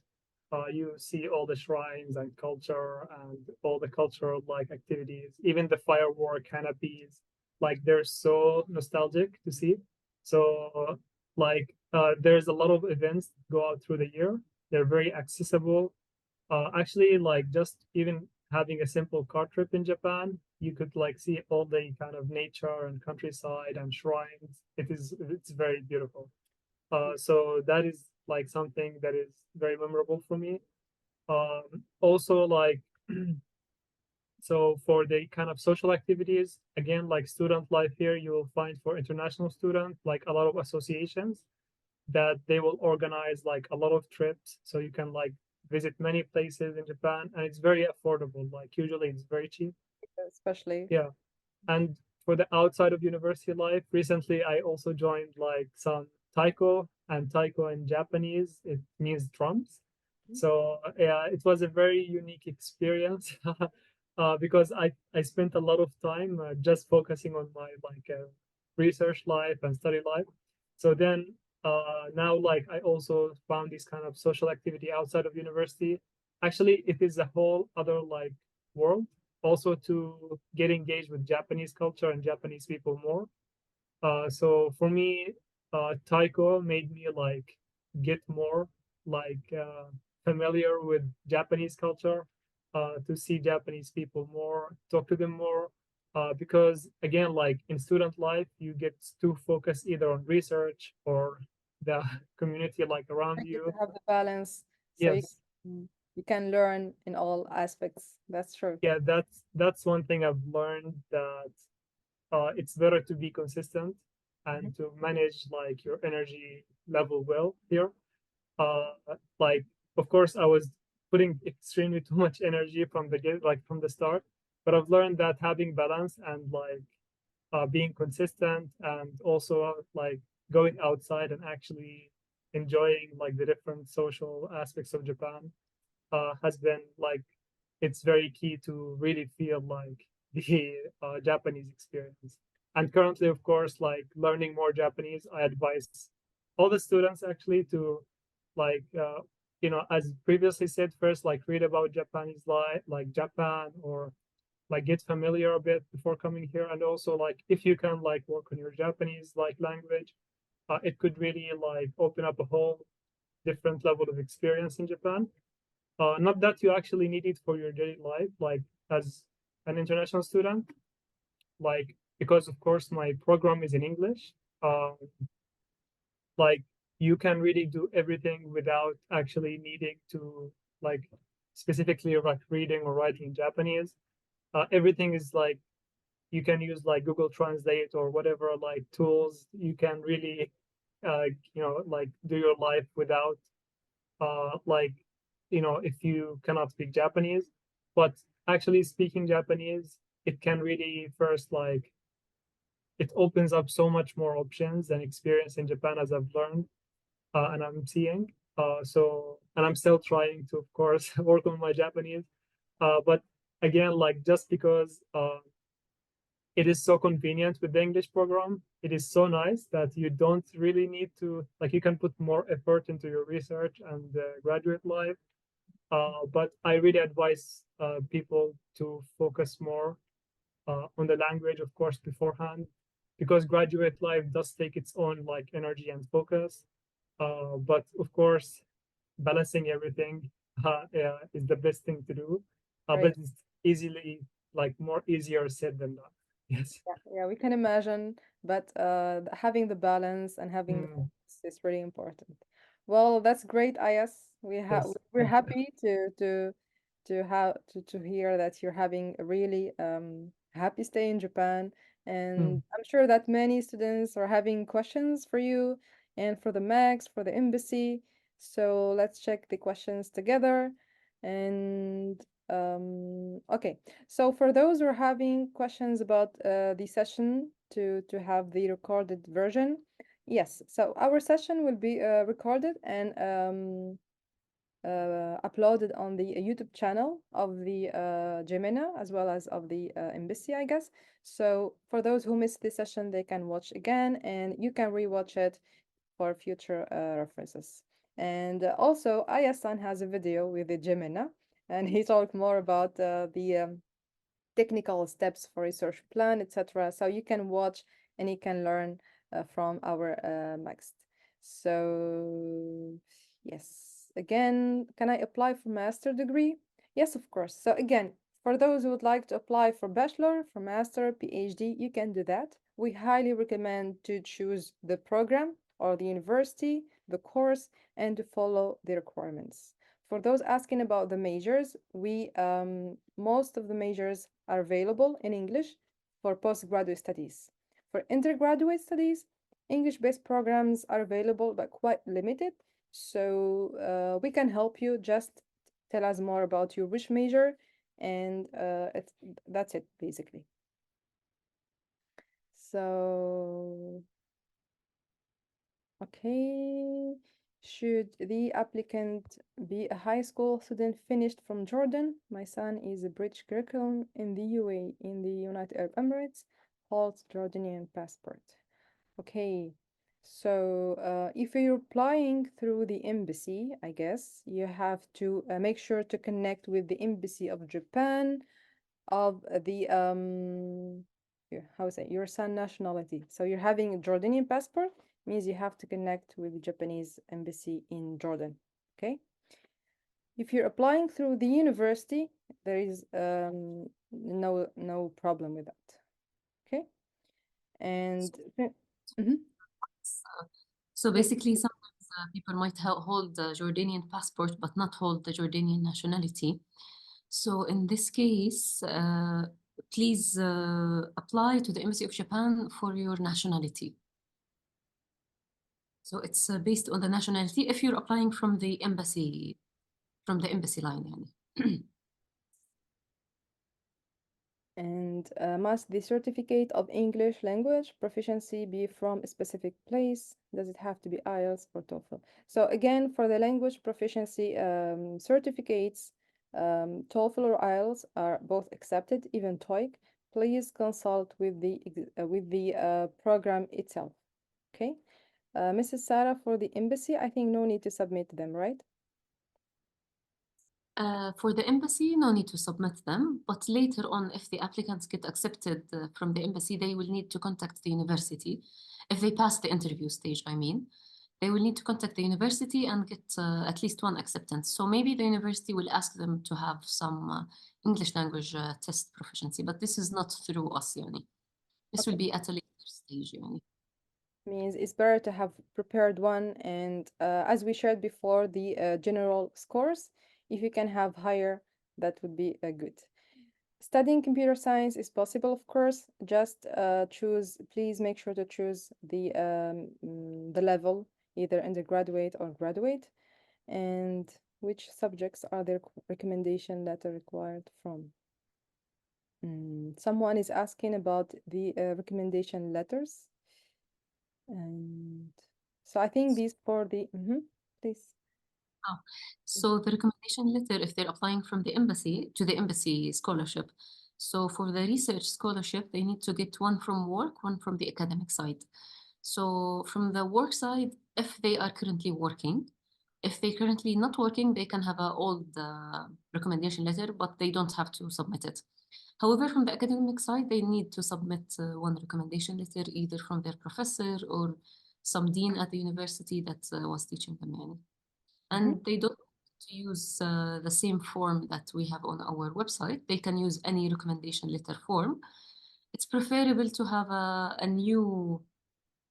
Speaker 6: You see all the shrines and culture and all the cultural like activities, even the firework canopies, like they're so nostalgic to see. So like there's a lot of events that go out through the year. They're very accessible. Actually, like just even having a simple car trip in Japan, you could like see all the kind of nature and countryside and shrines. It's very beautiful. So that is like something that is very memorable for me. Also, like so for the kind of social activities, again, like student life here, you will find for international students like a lot of associations that they will organize like a lot of trips, so you can like visit many places in Japan, and it's very affordable. Like usually it's very cheap.
Speaker 5: Especially.
Speaker 6: Yeah. And for the outside of university life, recently I also joined like some taiko, and taiko in Japanese, it means drums. So yeah, it was a very unique experience. because I spent a lot of time just focusing on my research life and study life. So then now like I also found this kind of social activity outside of university. Actually, it is a whole other like world also to get engaged with Japanese culture and Japanese people more. So for me, Taiko made me like get more like familiar with Japanese culture, to see Japanese people more, talk to them more, because again, like in student life, you get to focus either on research or the community like around
Speaker 5: Thank you
Speaker 6: you.
Speaker 5: to have the balance so
Speaker 6: Yes,
Speaker 5: you can learn in all aspects. That's true.
Speaker 6: yeah, that's one thing I've learned, that it's better to be consistent and to manage like your energy level well here. Uh, like of course I was putting extremely too much energy from the get, like from the start, but I've learned that having balance and like being consistent and also like going outside and actually enjoying like the different social aspects of Japan has been like it's very key to really feel like the Japanese experience. And currently, of course, like learning more Japanese, I advise all the students actually to like as previously said, first like read about Japanese life, like Japan, or like get familiar a bit before coming here. And also like if you can like work on your Japanese like language, it could really like open up a whole different level of experience in Japan. Not that you actually need it for your daily life, like as an international student, like because of course my program is in English. Like you can really do everything without actually needing to like specifically like reading or writing in Japanese. Everything is like you can use like Google Translate or whatever like tools. You can really like do your life without like if you cannot speak Japanese. But actually speaking Japanese, it can really first like it opens up so much more options and experience in Japan, as I've learned and I'm seeing. And I'm still trying to, of course, work on my Japanese. But again, like just because it is so convenient with the English program, it is so nice that you don't really need to, like, you can put more effort into your research and graduate life. But I really advise people to focus more on the language, of course, beforehand, because graduate life does take its own like energy and focus. But of course, balancing everything is the best thing to do.
Speaker 5: Right.
Speaker 6: But it's easily like more easier said than done. Yes.
Speaker 5: Yeah, we can imagine, but having the balance and having the
Speaker 6: Mm,
Speaker 5: focus is really important. Well, that's great, Ayas.
Speaker 6: yes.
Speaker 5: We're
Speaker 6: Thank you.
Speaker 5: happy to hear that you're having a really happy stay in Japan, and
Speaker 6: Mm,
Speaker 5: I'm sure that many students are having questions for you and for the MEXT, for the embassy. So let's check the questions together. And okay. So for those who are having questions about the session to have the recorded version, yes. So our session will be recorded and uploaded on the YouTube channel of the J-MENA as well as of the embassy, I guess. So for those who missed the session, they can watch again, and you can rewatch it for future references. And also, Ayasan has a video with the J-MENA, and he talked more about the technical steps for research plan, etc. So you can watch and you can learn from our MEXT. So yes, again, can I apply for master degree? Yes, of course. So again, for those who would like to apply for bachelor, for master, PhD, you can do that. We highly recommend to choose the program or the university, the course, and to follow the requirements. For those asking about the majors, we most of the majors are available in English for postgraduate studies. For undergraduate studies, English-based programs are available but quite limited. So we can help you. Just tell us more about your wish major, and that's it basically. So okay. Should the applicant be a high school student finished from Jordan? My son is a British curriculum in the UAE, in the United Arab Emirates, holds Jordanian passport. Okay, so if you're applying through the embassy, I guess you have to make sure to connect with the embassy of Japan, of the how is it, your son nationality. So you're having a Jordanian passport, means you have to connect with the Japanese embassy in Jordan. Okay. If you're applying through the university, there is no problem with that. Okay. And mhm.
Speaker 2: So basically, sometimes people might hold the Jordanian passport but not hold the Jordanian nationality. So in this case, please apply to the Embassy of Japan for your nationality. So it's based on the nationality if you're applying from the embassy line. Yani.
Speaker 5: And must the certificate of English language proficiency be from a specific place? Does it have to be IELTS or TOEFL? So again, for the language proficiency certificates, TOEFL or IELTS are both accepted, even TOEIC. Please consult with the program itself. Okay, Mrs. Sarah, for the embassy, I think no need to submit them, right?
Speaker 2: For the embassy, no need to submit them, but later on, if the applicants get accepted from the embassy, they will need to contact the university. If they pass the interview stage, I mean, they will need to contact the university and get at least one acceptance. So maybe the university will ask them to have some English language test proficiency, but this is not through us, yani. This will be at a later stage, yani.
Speaker 5: Means it's better to have prepared one, and as we shared before, the general scores, if you can have higher, that would be good. Studying computer science is possible, of course. Just please make sure to choose the level, either undergraduate or graduate, and which subjects are their recommendation letter required from. Someone is asking about the recommendation letters. And so I think these for the, please.
Speaker 2: Oh, so the recommendation letter, if they're applying from the embassy to the embassy scholarship. So for the research scholarship, they need to get one from work, one from the academic side. So from the work side, if they are currently working, if they're currently not working, they can have an old recommendation letter, but they don't have to submit it. However, from the academic side, they need to submit one recommendation letter, either from their professor or some dean at the university that was teaching them. Yani. And they don't have to use the same form that we have on our website. They can use any recommendation letter form. It's preferable to have a new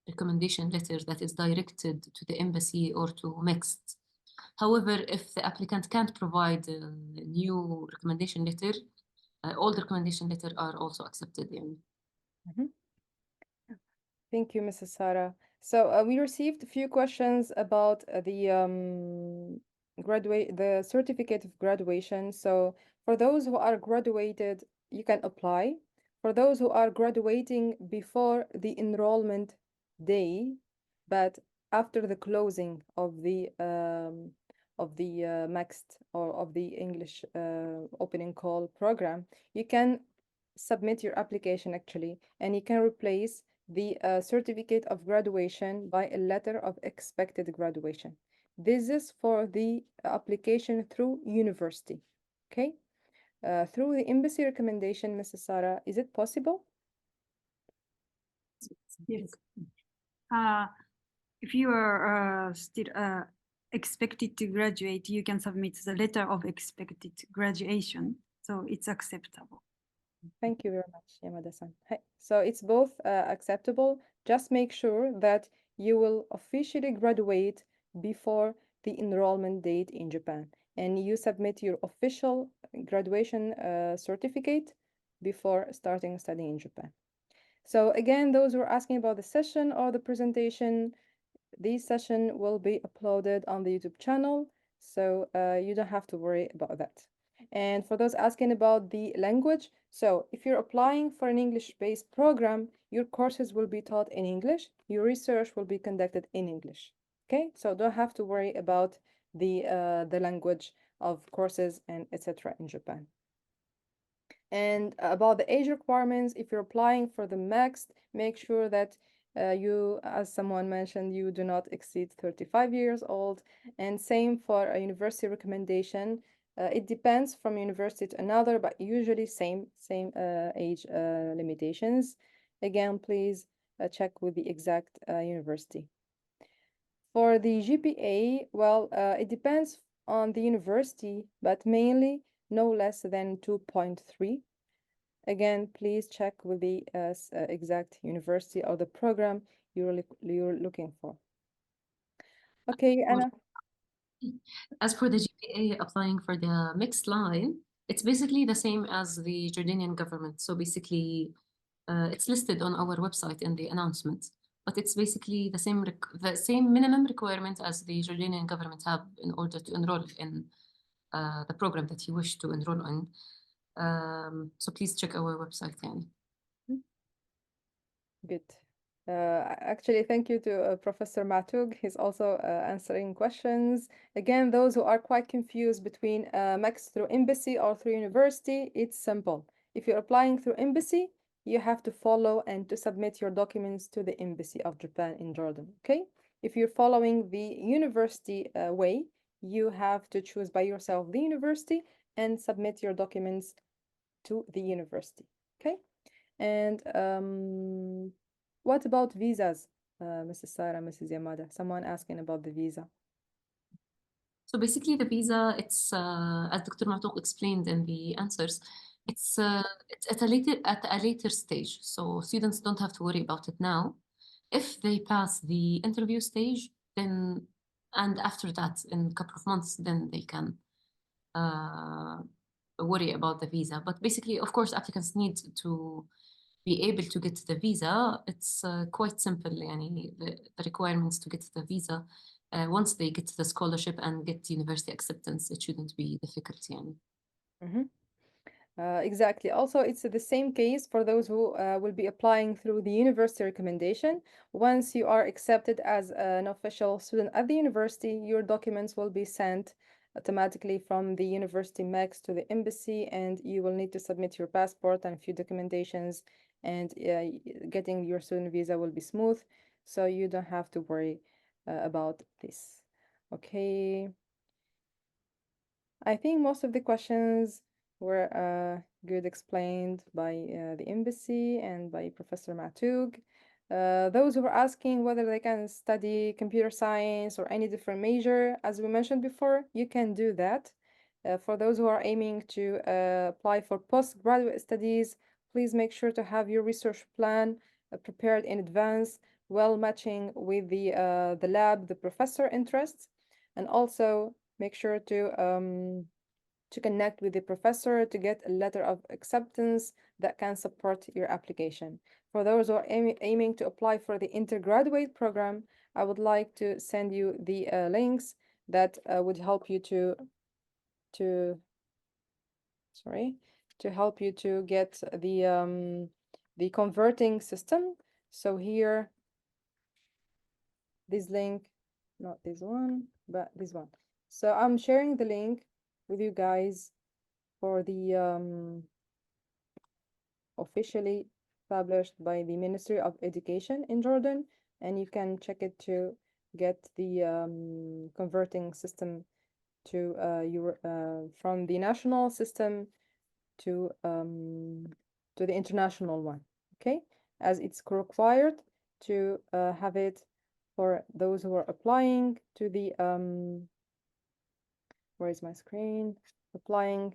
Speaker 2: recommendation letter that is directed to the embassy or to MEXT. However, if the applicant can't provide a new recommendation letter, all the recommendation letters are also accepted.
Speaker 5: Thank you, Mrs. Sarah. So we received a few questions about the certificate of graduation. So for those who are graduated, you can apply. For those who are graduating before the enrollment day, but after the closing of the MEXT or of the English opening call program, you can submit your application actually, and you can replace the certificate of graduation by a letter of expected graduation. This is for the application through university, okay? Through the embassy recommendation, Mrs. Sarah, is it possible?
Speaker 1: Yes. If you are still expected to graduate, you can submit the letter of expected graduation. So it's acceptable.
Speaker 5: Thank you very much, Yamada-san. So it's both acceptable. Just make sure that you will officially graduate before the enrollment date in Japan, and you submit your official graduation certificate before starting studying in Japan. So again, those who are asking about the session or the presentation, this session will be uploaded on the YouTube channel, so you don't have to worry about that. And for those asking about the language, so if you're applying for an English-based program, your courses will be taught in English, your research will be conducted in English. Okay, so don't have to worry about the language of courses and etc. in Japan. And about the age requirements, if you're applying for the MEXT, make sure that you, as someone mentioned, you do not exceed 35 years old. And same for a university recommendation. It depends from university to another, but usually same age limitations. Again, please check with the exact university. For the GPA, well, it depends on the university, but mainly no less than 2.3. Again, please check with the exact university or the program you're looking for. Okay, Anna.
Speaker 2: As for the GPA applying for the mixed line, it's basically the same as the Jordanian government. So basically, it's listed on our website in the announcement, but it's basically the same minimum requirement as the Jordanian government have in order to enroll in the program that you wish to enroll in. So please check our website, yani.
Speaker 5: Good. Actually, thank you to Professor Matug. He's also answering questions. Again, those who are quite confused between MEXT through embassy or through university, it's simple. If you're applying through embassy, you have to follow and to submit your documents to the Embassy of Japan in Jordan, okay? If you're following the university way, you have to choose by yourself the university and submit your documents to the university, okay? And what about visas, Mrs. Sarah, Mrs. Yamada? Someone asking about the visa.
Speaker 2: So basically the visa, it's, as Dr. Matouk explained in the answers, it's at a later stage. So students don't have to worry about it now. If they pass the interview stage, then, and after that, in a couple of months, then they can worry about the visa. But basically, of course, applicants need to be able to get the visa. It's quite simple, yani, the requirements to get the visa. Once they get the scholarship and get university acceptance, it shouldn't be difficult, yani.
Speaker 5: Exactly. Also, it's the same case for those who will be applying through the university recommendation. Once you are accepted as an official student at the university, your documents will be sent automatically from the university MEXT to the embassy, and you will need to submit your passport and a few documentations, and getting your student visa will be smooth, so you don't have to worry about this. Okay. I think most of the questions were good explained by the embassy and by Professor Matug. Those who were asking whether they can study computer science or any different major, as we mentioned before, you can do that. For those who are aiming to apply for postgraduate studies, please make sure to have your research plan prepared in advance, well matching with the lab, the professor interests, and also make sure to connect with the professor to get a letter of acceptance that can support your application. For those who are aiming to apply for the undergraduate program, I would like to send you the links that would help you to help you to get the converting system. So here, this link, not this one, but this one. So I'm sharing the link with you guys for the officially published by the Ministry of Education in Jordan, and you can check it to get the converting system to your from the national system to the international one. Okay, as it's required to have it for those who are applying to the where is my screen? Applying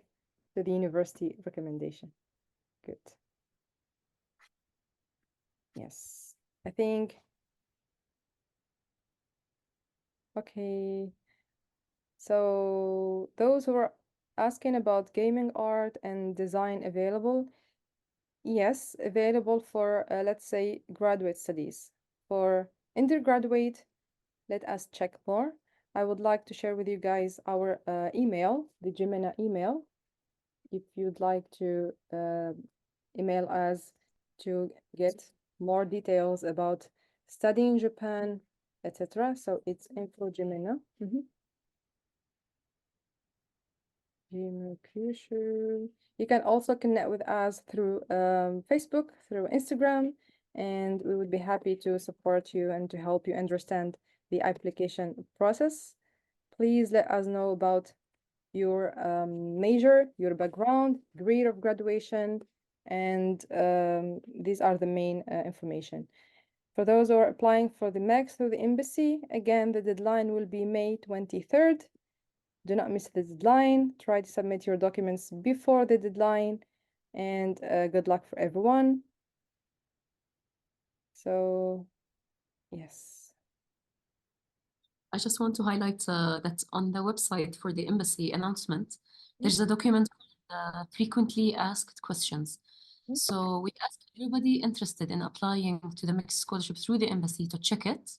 Speaker 5: to the university recommendation. Good. Yes, I think. Okay. So those who are asking about gaming art and design available, yes, available for, let's say, graduate studies. For undergraduate, let us check more. I would like to share with you guys our email, the J-MENA email. If you'd like to email us to get more details about studying in Japan, etc. So it's info J-MENA. You can also connect with us through Facebook, through Instagram, and we would be happy to support you and to help you understand the application process. Please let us know about your major, your background, grade of graduation, and these are the main information. For those who are applying for the MEXT through the embassy, again, the deadline will be May 23rd. Do not miss the deadline. Try to submit your documents before the deadline, and good luck for everyone. So, yes.
Speaker 2: I just want to highlight that on the website for the embassy announcement, there's a document called frequently asked questions. So we ask everybody interested in applying to the MEXT scholarship through the embassy to check it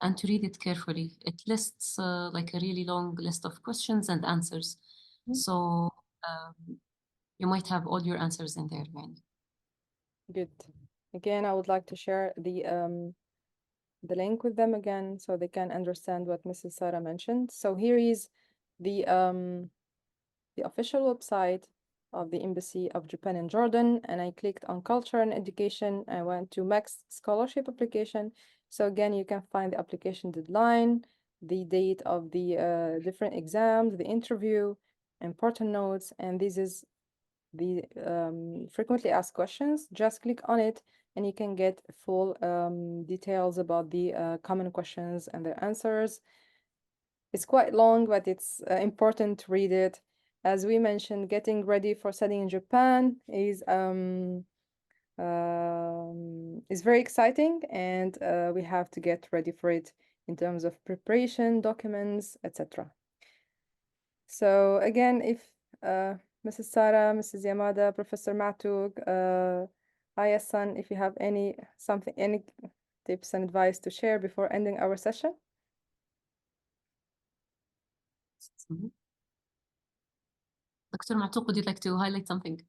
Speaker 2: and to read it carefully. It lists like a really long list of questions and answers. So you might have all your answers in there.
Speaker 5: Good. Again, I would like to share the link with them again so they can understand what Mrs. Sarah mentioned. So here is the official website of the Embassy of Japan in Jordan, and I clicked on Culture and Education. I went to MEXT Scholarship Application. So again, you can find the application deadline, the date of the different exams, the interview, important notes, and this is the frequently asked questions. Just click on it and you can get full details about the common questions and their answers. It's quite long, but it's important to read it. As we mentioned, getting ready for studying in Japan is very exciting, and we have to get ready for it in terms of preparation, documents, etc. So again, if Mrs. Sarah, Mrs. Yamada, Professor Matug, Ayasan, if you have any tips and advice to share before ending our session.
Speaker 2: Dr. Matouk, would you like to highlight something?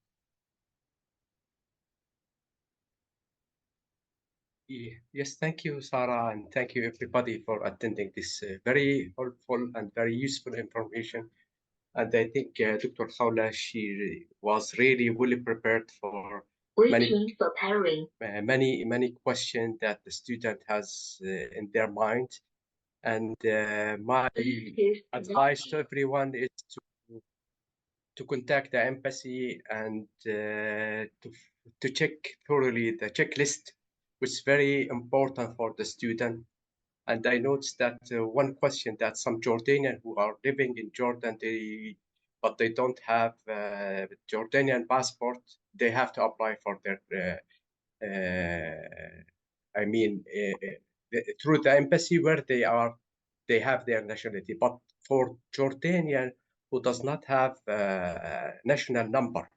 Speaker 7: Yes, thank you, Sarah, and thank you everybody for attending this very helpful and very useful information. And I think Dr. Khawla, she was really well prepared for many questions that the student has in their mind. And my advice to everyone is to contact the embassy and to check thoroughly the checklist, which is very important for the student. And I noticed that one question that some Jordanians who are living in Jordan, but they don't have Jordanian passport, they have to apply for their, through the embassy where they have their nationality. But for Jordanian who does not have national number,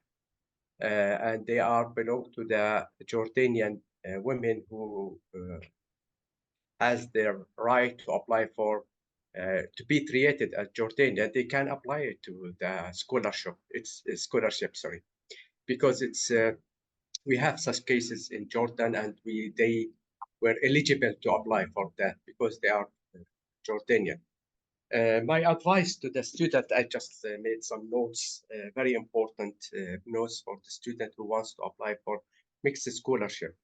Speaker 7: and they belong to the Jordanian women who has their right to apply for to be treated as Jordanian, they can apply to the scholarship. It's a scholarship, sorry, because it's we have such cases in Jordan, and they were eligible to apply for that because they are Jordanian. My advice to the student, I just made some notes, very important notes for the student who wants to apply for mixed scholarship.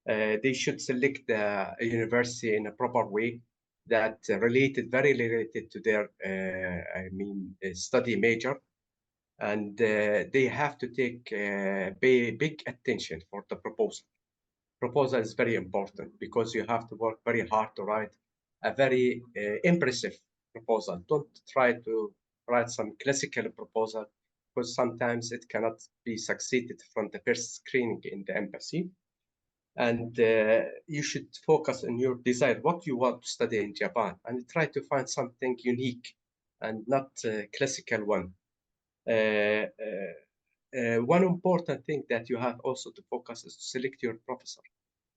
Speaker 7: They should select the university in a proper way that very related to their, study major. And they have to pay big attention for the proposal. Proposal is very important because you have to work very hard to write a very impressive proposal. Don't try to write some classical proposal because sometimes it cannot be succeeded from the first screening in the embassy. And you should focus on your desire, what you want to study in Japan, and try to find something unique and not a classical one. One important thing that you have also to focus is to select your professor,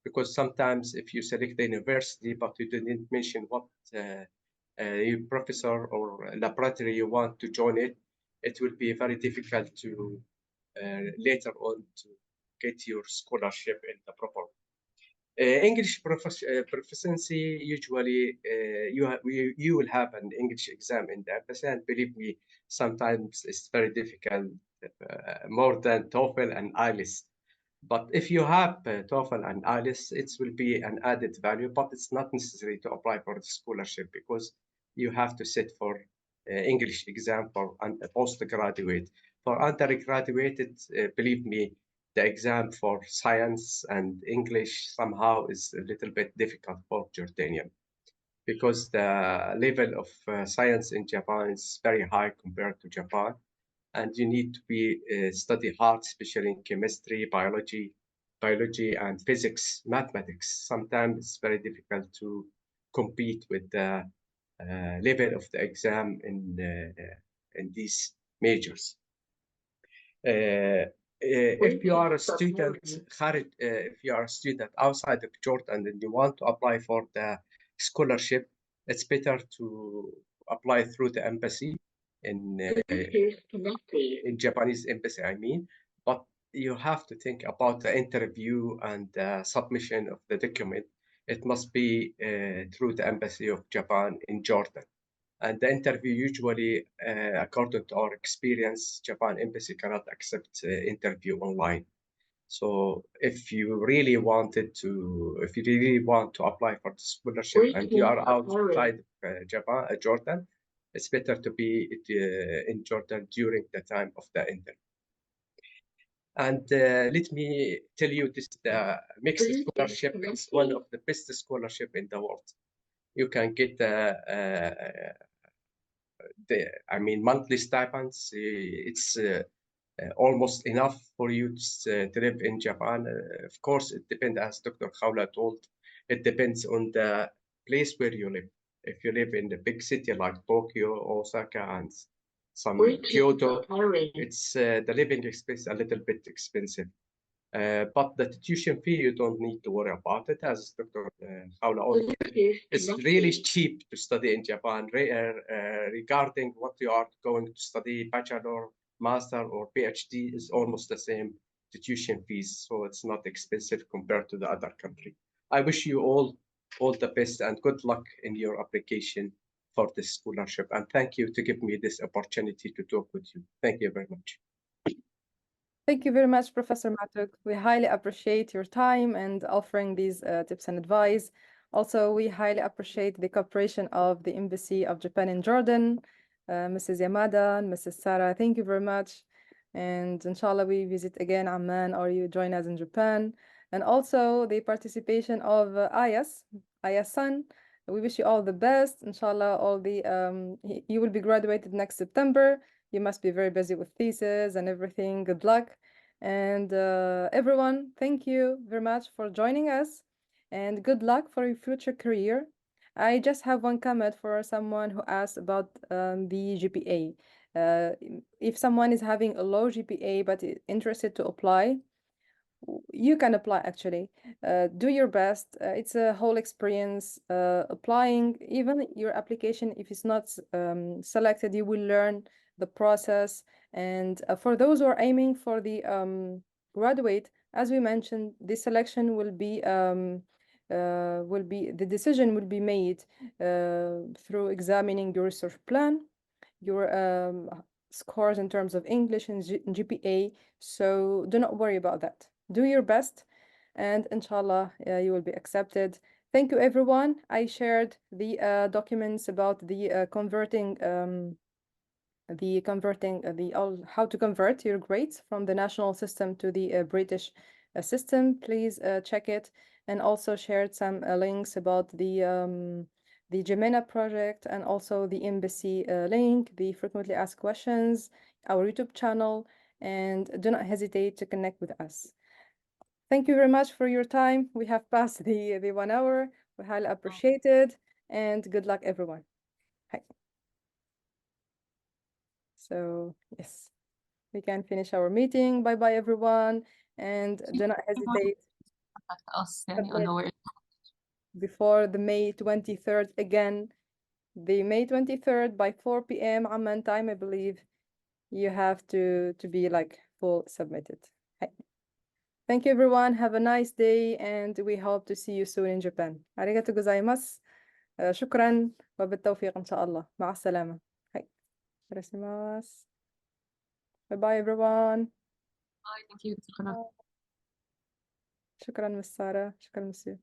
Speaker 7: because sometimes if you select the university but you didn't mention what your professor or laboratory you want to join it will be very difficult to later on to get your scholarship in the proper way. English proficiency, usually you will have an English exam in the embassy, and believe me, sometimes it's very difficult, more than TOEFL and IELTS. But if you have TOEFL and IELTS, it will be an added value, but it's not necessary to apply for the scholarship because you have to sit for English exam for postgraduate. For undergraduate, believe me, the exam for science and English somehow is a little bit difficult for Jordanian because the level of science in Japan is very high compared to Japan. And you need to be study hard, especially in chemistry, biology and physics, mathematics. Sometimes it's very difficult to compete with the level of the exam in these majors. If you are a student, if you are a student outside of Jordan and you want to apply for the scholarship, it's better to apply through the embassy in Japanese embassy, I mean. But you have to think about the interview and the submission of the document. It must be through the embassy of Japan in Jordan. And the interview usually, according to our experience, Japan embassy cannot accept interview online. So if you really want to apply for the scholarship and you are outside Japan, Jordan, it's better to be in Jordan during the time of the interview. And let me tell you this: the MEXT scholarship is one of the best scholarship in the world. You can get monthly stipends. It's almost enough for you to live in Japan. Of course, it depends, as Dr. Khawla told, it depends on the place where you live. If you live in the big city like Tokyo, Osaka, and some Kyoto, it's the living expense a little bit expensive. But the tuition fee, you don't need to worry about it, as Dr. Khawla already said. It's really cheap to study in Japan. Regarding what you are going to study, bachelor, master, or PhD, is almost the same tuition fees, so it's not expensive compared to the other country. I wish you all the best and good luck in your application for this scholarship. And thank you to give me this opportunity to talk with you. Thank you very much.
Speaker 5: Thank you very much, Professor Matuk. We highly appreciate your time and offering these tips and advice. Also, we highly appreciate the cooperation of the Embassy of Japan in Jordan, Mrs. Yamada and Mrs. Sarah. Thank you very much. And inshallah, we visit again Amman or you join us in Japan. And also the participation of Ayas-san. We wish you all the best. Inshallah, you will be graduated next September. You must be very busy with thesis and everything. Good luck. And everyone, thank you very much for joining us and good luck for your future career. I just have one comment for someone who asked about the GPA. If someone is having a low GPA but is interested to apply, you can apply actually. Do your best. It's a whole experience applying. Even your application, if it's not selected, you will learn the process. And for those who are aiming for the graduate, as we mentioned, the selection will be the decision will be made through examining your research plan, your scores in terms of English and GPA. So do not worry about that. Do your best, and inshallah, you will be accepted. Thank you, everyone. I shared the documents about the how to convert your grades from the national system to the British system. Please check it, and also shared some links about the J-MENA project and also the embassy link, the frequently asked questions, our YouTube channel, and do not hesitate to connect with us. Thank you very much for your time. We have passed the 1 hour. We highly appreciate it, and good luck, everyone. Hi. So yes, we can finish our meeting. Bye-bye, everyone, and do not hesitate
Speaker 2: Contact us on our
Speaker 5: before the May 23rd again. The May 23rd by 4 p.m. Amman time, I believe, you have to be like full submitted. Hi. Thank you everyone. Have a nice day and we hope to see you soon in Japan. arigatou gozaimasu. شكرا وبالتوفيق إن شاء الله. مع السلامة. هاي. Arasimasu. Bye bye everyone.
Speaker 2: Bye. Thank you.
Speaker 5: شكرا مس سارة. شكرا مسيو.